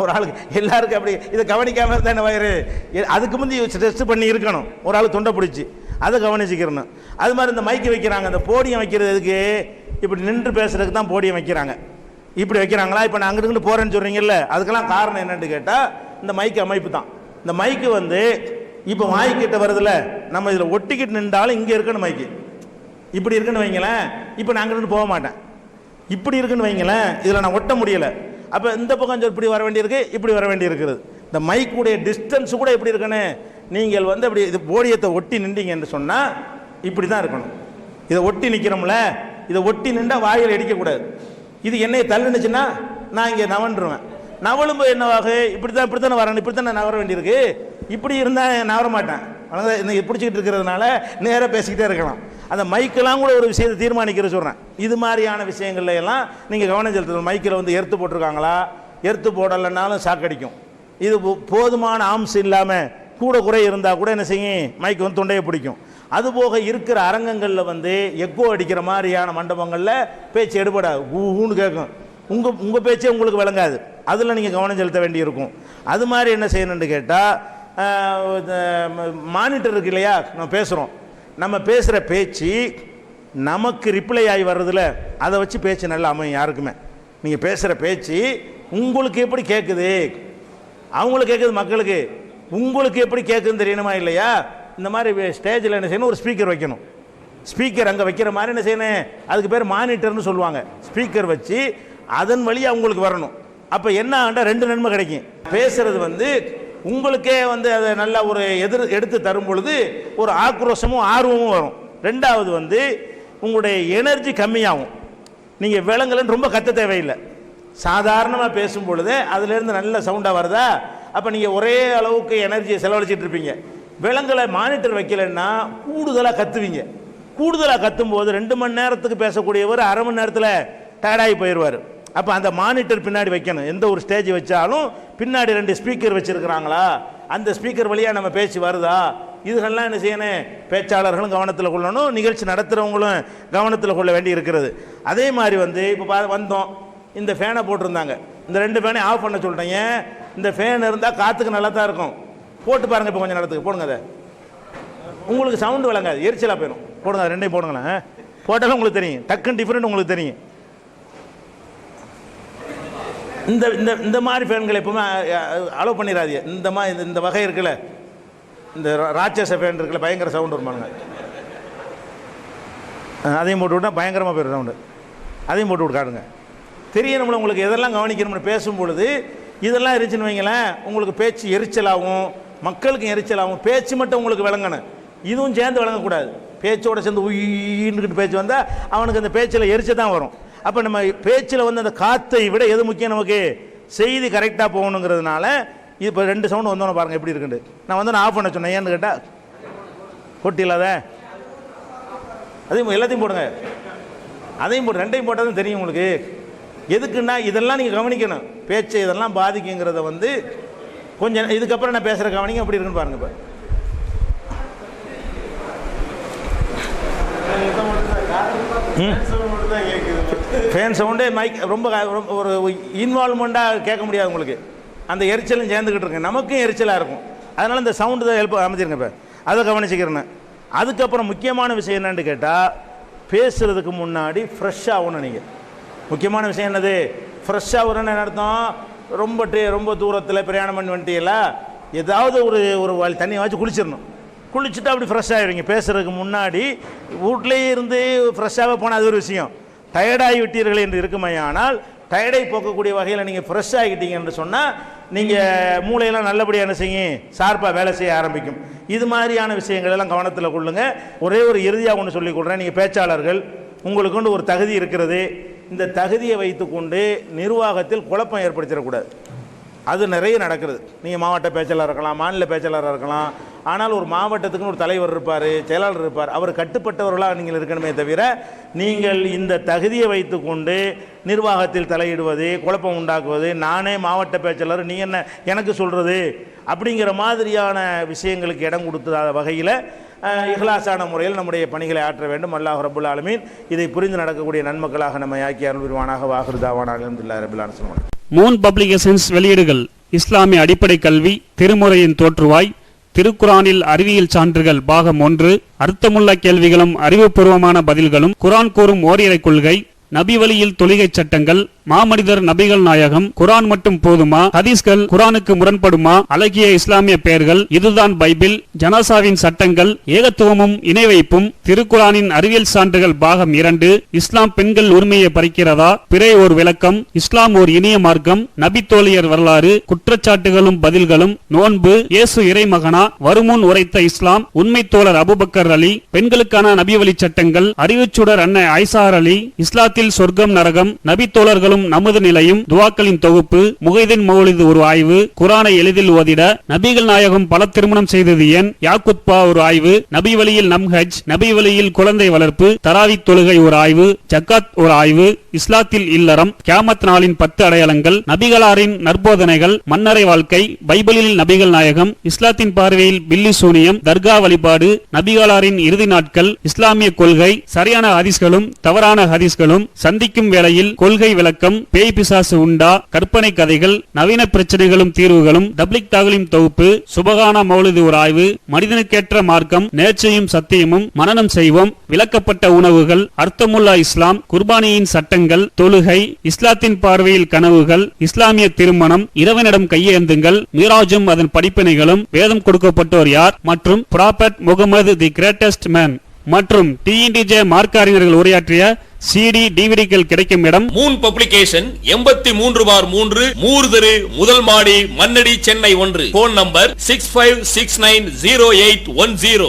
ஒரு ஆளுக்கு எல்லாருக்கும் அப்படி இதை கவனிக்காமல் இருந்தால் என்ன வயிறு, அதுக்கு முந்தி டெஸ்ட் பண்ணி இருக்கணும். ஒரு ஆள் தொண்டை பிடிச்சி அதை கவனிச்சுக்கிறணும். அது மாதிரி இந்த மைக்கு வைக்கிறாங்க, அந்த போடியம் வைக்கிறதுக்கு இப்படி நின்று பேசுறதுக்கு தான் போடியம் வைக்கிறாங்க. இப்படி வைக்கிறாங்களா, இப்போ நான் அங்கிட்டு போகிறேன்னு சொல்கிறீங்கல்ல, அதுக்கெல்லாம் காரணம் என்னன்னு கேட்டால் இந்த மைக்கு அமைப்பு தான். இந்த மைக்கு இப்போ வாய்க்கிட்ட வருதுல்ல, நம்ம இதில் ஒட்டிக்கிட்டு நின்றாலும் இங்கே இருக்கணும் மைக்கு. இப்படி இருக்குன்னு வைங்களேன், இப்போ நான் அங்கிட்டு போக மாட்டேன், இப்படி இருக்குன்னு வைங்களேன், இதில் நான் ஒட்ட முடியலை. அப்போ இந்த பக்கம் இப்படி வர வேண்டியிருக்கு, இப்படி வர வேண்டி இருக்குது. இந்த மைக்குடைய டிஸ்டன்ஸ் கூட எப்படி இருக்குன்னு, நீங்கள் அப்படி இது போடியத்தை ஒட்டி நின்றீங்கன்னு சொன்னால் இப்படி தான் இருக்கணும். இதை ஒட்டி நிற்கிறோம்ல, இதை ஒட்டி நின்றால் வாயில் அடிக்கக்கூடாது. இது என்னையை தள்ளுனுச்சுன்னா நான் இங்கே நவன்றுவேன். நவலும் என்னவாக, இப்படி தானே வரணும், இப்படி தானே நவர வேண்டியிருக்கு. இப்படி இருந்தால் நவர மாட்டேன், பிடிச்சிக்கிட்டு இருக்கிறதுனால நேராக பேசிக்கிட்டே இருக்கலாம். அந்த மைக்கெல்லாம் கூட ஒரு விஷயத்தை தீர்மானிக்கிற சொல்கிறேன். இது மாதிரியான விஷயங்கள்ல எல்லாம் நீங்கள் கவனம் செலுத்தணும். மைக்கில் எர்த்து போட்டிருக்காங்களா, எர்த்து போடலைன்னாலும் சாக்கடிக்கும். இது போதுமான ஆம்ஸ் இல்லாமல் கூட குறை இருந்தால் கூட என்ன செய்யும், மைக்கு தொண்டையை பிடிக்கும். அதுபோக இருக்கிற அரங்கங்களில் எக்கோ அடிக்கிற மாதிரியான மண்டபங்களில் பேச்சு எடுபடாது, ஊன்னு கேட்கும். உங்கள் பேச்சே உங்களுக்கு விளங்காது, அதில் நீங்கள் கவனம் செலுத்த வேண்டியிருக்கும். அது மாதிரி என்ன செய்யணுன்னு கேட்டால், மானிட்டர் இருக்கு இல்லையா, நம்ம பேசுகிறோம், நம்ம பேசுகிற பேச்சு நமக்கு ரிப்ளை ஆகி வர்றதில்ல, அதை வச்சு பேச்சு நல்லா அமையும் யாருக்குமே. நீங்கள் பேசுகிற பேச்சு உங்களுக்கு எப்படி கேட்குது, அவங்களுக்கு கேட்குது மக்களுக்கு, உங்களுக்கு எப்படி கேட்குதுன்னு தெரியணுமா இல்லையா. இந்த மாதிரி ஸ்டேஜில் என்ன செய்யணும், ஒரு ஸ்பீக்கர் வைக்கணும். ஸ்பீக்கர் அங்கே வைக்கிற மாதிரி என்ன செய்யணும், அதுக்கு பேர் மானிட்டர்னு சொல்லுவாங்க. ஸ்பீக்கர் வச்சு அதன் வழியாக அவங்களுக்கு வரணும். அப்போ என்ன ஆண்டா ரெண்டு நன்மை கிடைக்கும். பேசுறது உங்களுக்கே அதை நல்லா ஒரு எடுத்து தரும் பொழுது ஒரு ஆக்ரோஷமும் ஆர்வமும் வரும். ரெண்டாவது உங்களுடைய எனர்ஜி கம்மியாகும். நீங்கள் விலங்குலன்னு ரொம்ப கத்த தேவையில்லை, சாதாரணமாக பேசும் பொழுது அதுலேருந்து நல்ல சவுண்டாக வருதா, அப்போ நீங்கள் ஒரே அளவுக்கு எனர்ஜியை செலவழிச்சிட்டு இருப்பீங்க. விலங்குகளை மானிட்டர் வைக்கலைன்னா கூடுதலாக கத்துவீங்க. கூடுதலாக கத்தும் போது 2 மணி நேரத்துக்கு பேசக்கூடியவர் அரை மணி நேரத்தில் டயர்டாகி போயிடுவார். அப்போ அந்த மானிட்டர் பின்னாடி வைக்கணும். எந்த ஒரு ஸ்டேஜ் வச்சாலும் பின்னாடி 2 ஸ்பீக்கர் வச்சுருக்கிறாங்களா, அந்த ஸ்பீக்கர் வழியாக நம்ம பேச்சு வருதா, இதுகள்லாம் என்ன செய்யணும், பேச்சாளர்களும் கவனத்தில் கொள்ளணும், நிகழ்ச்சி நடத்துகிறவங்களும் கவனத்தில் கொள்ள வேண்டி இருக்கிறது. அதே மாதிரி இப்போ வந்தோம், இந்த ஃபேனை போட்டிருந்தாங்க, இந்த 2 ஃபேனையும் ஆஃப் பண்ண சொல்லிட்டேங்க. இந்த ஃபேன் இருந்தால் காற்றுக்கு நல்லா தான் இருக்கும், போட்டு பாருங்கள். இப்போ கொஞ்சம் நேரத்துக்கு போடுங்க, அதை உங்களுக்கு சவுண்டு விளங்காது, எரிச்சலாக போயிடும். போடுங்க, 2ஐயும் போடுங்களேன், போட்டாலும் உங்களுக்கு தெரியும், டக்குன்னு டிஃப்ரெண்ட் உங்களுக்கு தெரியும். இந்த இந்த இந்த மாதிரி ஃபேன்களை எப்பவுமே அலோவ் பண்ணிடாதீங்க. இந்த வகை இருக்குல்ல, இந்த ராட்சச ஃபேன் இருக்குல்ல, பயங்கர சவுண்டு வருமானுங்க, அதையும் போட்டு விட்டால் பயங்கரமாக போயிடும் சவுண்டு, அதையும் போட்டு விட்காடுங்க. தெரியணும்ல உங்களுக்கு எதெல்லாம் கவனிக்கணும்னு பேசும் பொழுது இதெல்லாம் இருந்துச்சுன்னு வைங்களேன், உங்களுக்கு பேச்சு எரிச்சலாகும், மக்களுக்கும் எரிச்சலாகும். பேச்சு மட்டும் உங்களுக்கு விளங்கணும், இதுவும் சேர்ந்து விளங்கக்கூடாது. பேச்சோட சேர்ந்து உயின்னுக்கிட்டு பேச்சு வந்தால் அவனுக்கு அந்த பேச்சில் எரிச்ச தான் வரும். அப்போ நம்ம பேச்சில் அந்த காற்றை விட எது முக்கியம், நமக்கு செய்தி கரெக்டாக போகணுங்கிறதுனால இப்போ 2 சவுண்டு வந்தோன்னு பாருங்கள் எப்படி இருக்குண்டு. நான் நான் ஆஃப் பண்ண சொன்னேன், ஏன்னு கேட்டால் போட்டி இல்லாத அதையும் எல்லாத்தையும் போடுங்க, அதையும் போட்டு 2ஐயும் போட்டால் தான் தெரியும் உங்களுக்கு. எதுக்குன்னா இதெல்லாம் நீங்கள் கவனிக்கணும், பேச்சு இதெல்லாம் பாதிக்குங்கிறத கொஞ்சம் இதுக்கப்புறம் நான் பேசுகிற கவனிங்க எப்படி இருக்குன்னு பாருங்கள். இப்போ ஃபேன் சவுண்டே மைக் ரொம்ப ஒரு இன்வால்வ்மெண்ட்டாக கேட்க முடியாது உங்களுக்கு, அந்த எரிச்சலும் சேர்ந்துக்கிட்டு இருக்கு, நமக்கும் எரிச்சலாக இருக்கும். அதனால் இந்த சவுண்டு தான் ஹெல்ப் அமைச்சிருங்க. இப்போ அதை கவனிச்சுக்கிறேன். அதுக்கப்புறம் முக்கியமான விஷயம் என்னன்னு கேட்டால், பேசுகிறதுக்கு முன்னாடி ஃப்ரெஷ்ஷாக ஆகணும். நீங்கள் முக்கியமான விஷயம் என்னது, ஃப்ரெஷ்ஷாக ஆகணும்னு என்ன அர்த்தம், ரொம்ப தூரத்தில் பிரயாணம் பண்ணி வந்துட்டீங்களா, ஏதாவது ஒரு தண்ணியை வச்சு குளிச்சிடணும். குளிச்சுட்டு அப்படி ஃப்ரெஷ் ஆகிடுவீங்க. பேசுகிறதுக்கு முன்னாடி வீட்லேயே இருந்து ஃப்ரெஷ்ஷாகவே போனால் அது ஒரு விஷயம். டயர்டாகி விட்டீர்கள் என்று இருக்குமையானால் டயர்டை போக்கக்கூடிய வகையில் நீங்கள் ஃப்ரெஷ் ஆகிட்டீங்க என்று சொன்னால் நீங்கள் மூளையெல்லாம் நல்லபடியாக என்ன செய்யும், ஷார்ப்பாக வேலை செய்ய ஆரம்பிக்கும். இது மாதிரியான விஷயங்கள் எல்லாம் கவனத்தில் கொள்ளுங்க. ஒரே ஒரு இறுதியாக ஒன்று சொல்லிக் கொள்கிறேன். நீங்கள் பேச்சாளர்கள், உங்களுக்கு ஒரு தகுதி இருக்கிறது. இந்த தகுதியை வைத்துக்கொண்டு நிர்வாகத்தில் குழப்பம் ஏற்படுத்திடக்கூடாது. அது நிறைய நடக்கிறது. நீங்கள் மாவட்ட பேச்சாளர் இருக்கலாம், மாநில பேச்சாளராக இருக்கலாம். ஆனால் ஒரு மாவட்டத்துக்குன்னு ஒரு தலைவர் இருப்பார், செயலாளர் இருப்பார். அவர் கட்டுப்பட்டவர்களாக நீங்கள் இருக்கணுமே தவிர நீங்கள் இந்த தகுதியை வைத்துக்கொண்டு நிர்வாகத்தில் தலையிடுவது, குழப்பம் உண்டாக்குவது, நானே மாவட்ட பேச்சாளர் நீ என்ன எனக்கு சொல்கிறது அப்படிங்கிற மாதிரியான விஷயங்களுக்கு இடம் கொடுத்தாத வகையில் இஹ்லாஸான முறையில் நம்முடைய பணிகளை ஆற்ற வேண்டும். அல்லாஹ் ரப்புல் ஆலமீன் இதை புரிந்து நடக்கக்கூடிய நன்மக்களாக நம்ம ஆக்கி அருள் புரிவானாக. வாஹிரு தாவானா அல்ஹம்துலில்லாஹி ரப்பில் ஆலமீன். மூன் பப்ளிகேஷன்ஸ் வெளியீடுகள்: இஸ்லாமிய அடிப்படை கல்வி, திருமுறையின் தோற்றுவாய், திருக்குரானில் அறிவியல் சான்றுகள் பாகம் 1, அர்த்தமுள்ள கேள்விகளும் அறிவுபூர்வமான பதில்களும், குரான் கூறும் ஓரிரை கொள்கை, நபி வழியில் தொழுகை சட்டங்கள், மாமனிதர் நபிகள் நாயகம், குரான் மட்டும் போதுமா, ஹதீஸ்கள் குரானுக்கு முரண்படுமா, அழகிய இஸ்லாமிய பெயர்கள், இதுதான் பைபிள், ஜனாசாவின் சட்டங்கள், ஏகத்துவமும் இணை வைப்பும், திருக்குரானின் அறிவியல் சான்றுகள் பாகம் 2, இஸ்லாம் பெண்கள் உரிமையை பறிக்கிறதா, பிறை ஓர் விளக்கம், இஸ்லாம் ஓர் இனிய மார்க்கம், நபி தோழியர் வரலாறு, குற்றச்சாட்டுகளும் பதில்களும், நோன்பு, இயேசு இறைமகனா, வருமுன் உரைத்த இஸ்லாம், உண்மை தோழர் அபுபக்கர் அலி, பெண்களுக்கான நபி வழி சட்டங்கள், அறிவுச்சுடர் அன்னை ஐசார் அலி, இஸ்லாத்தில் சொர்க்கம் நரகம், நபி தோழர்களும் நமது நிலையும், துவாக்களின் தொகுப்பு, முகைதீன் மௌலிது ஒரு ஆய்வு, குரானை எளிதில் ஓதிட, நபிகள் நாயகம் பல திருமணம் செய்தது ஏன், யாக்குத்பா ஒரு ஆய்வு, நபி வழியில் நம்ஹஜ், நபி வழியில் குழந்தை வளர்ப்பு, தராவி தொழுகை ஒரு ஆய்வு, ஜக்காத் ஒரு ஆய்வு, இஸ்லாத்தில் இல்லறம், கியாமத் நாளின் 10 அடையாளங்கள், நபிகளாரின் நற்போதனைகள், மன்னரை வாழ்க்கை, பைபிளில் நபிகள் நாயகம், இஸ்லாத்தின் பார்வையில் பில்லி சூனியம், தர்கா வழிபாடு, நபிகளாரின் இறுதி நாட்கள், இஸ்லாமிய கொள்கை, சரியான ஹதீஸ்களும் தவறான ஹதீஸ்களும், சந்திக்கும் வேளையில் கொள்கை விளக்கம், பேய் பிசாசு உண்டா, கற்பனை கதைகள், நவீன பிரச்சனைகளும் தீர்வுகளும், தப்லிக் தாகலிம் தொகுப்பு, சுபகான மௌலிது ஒரு ஆய்வு, மனிதனுக்கேற்ற மார்க்கம், நேர்ச்சையும் சத்தியமும், மனனம் செய்வோம், விளக்கப்பட்ட உணவுகள், அர்த்தமுல்லா இஸ்லாம், குர்பானியின் சட்டங்கள், தொழுகை, இஸ்லாத்தின் பார்வையில் கனவுகள், இஸ்லாமிய திருமணம், இறைவனிடம் கையேந்துங்கள், மீராஜும் அதன் படிப்பினைகளும், வேதம் கொடுக்கப்பட்டோர் யார் மற்றும் prophet Mohammed the greatest man மற்றும் டிஎன்டிஜே மார்க்க அறிஞர்கள் உரையாற்றிய CD டிவிடிகள் கிடைக்கும் இடம் மூன் பப்ளிகேஷன் 83/3 மூர் தெரு, முதல் மாடி, மண்ணடி, சென்னை 1. Phone number 65690810.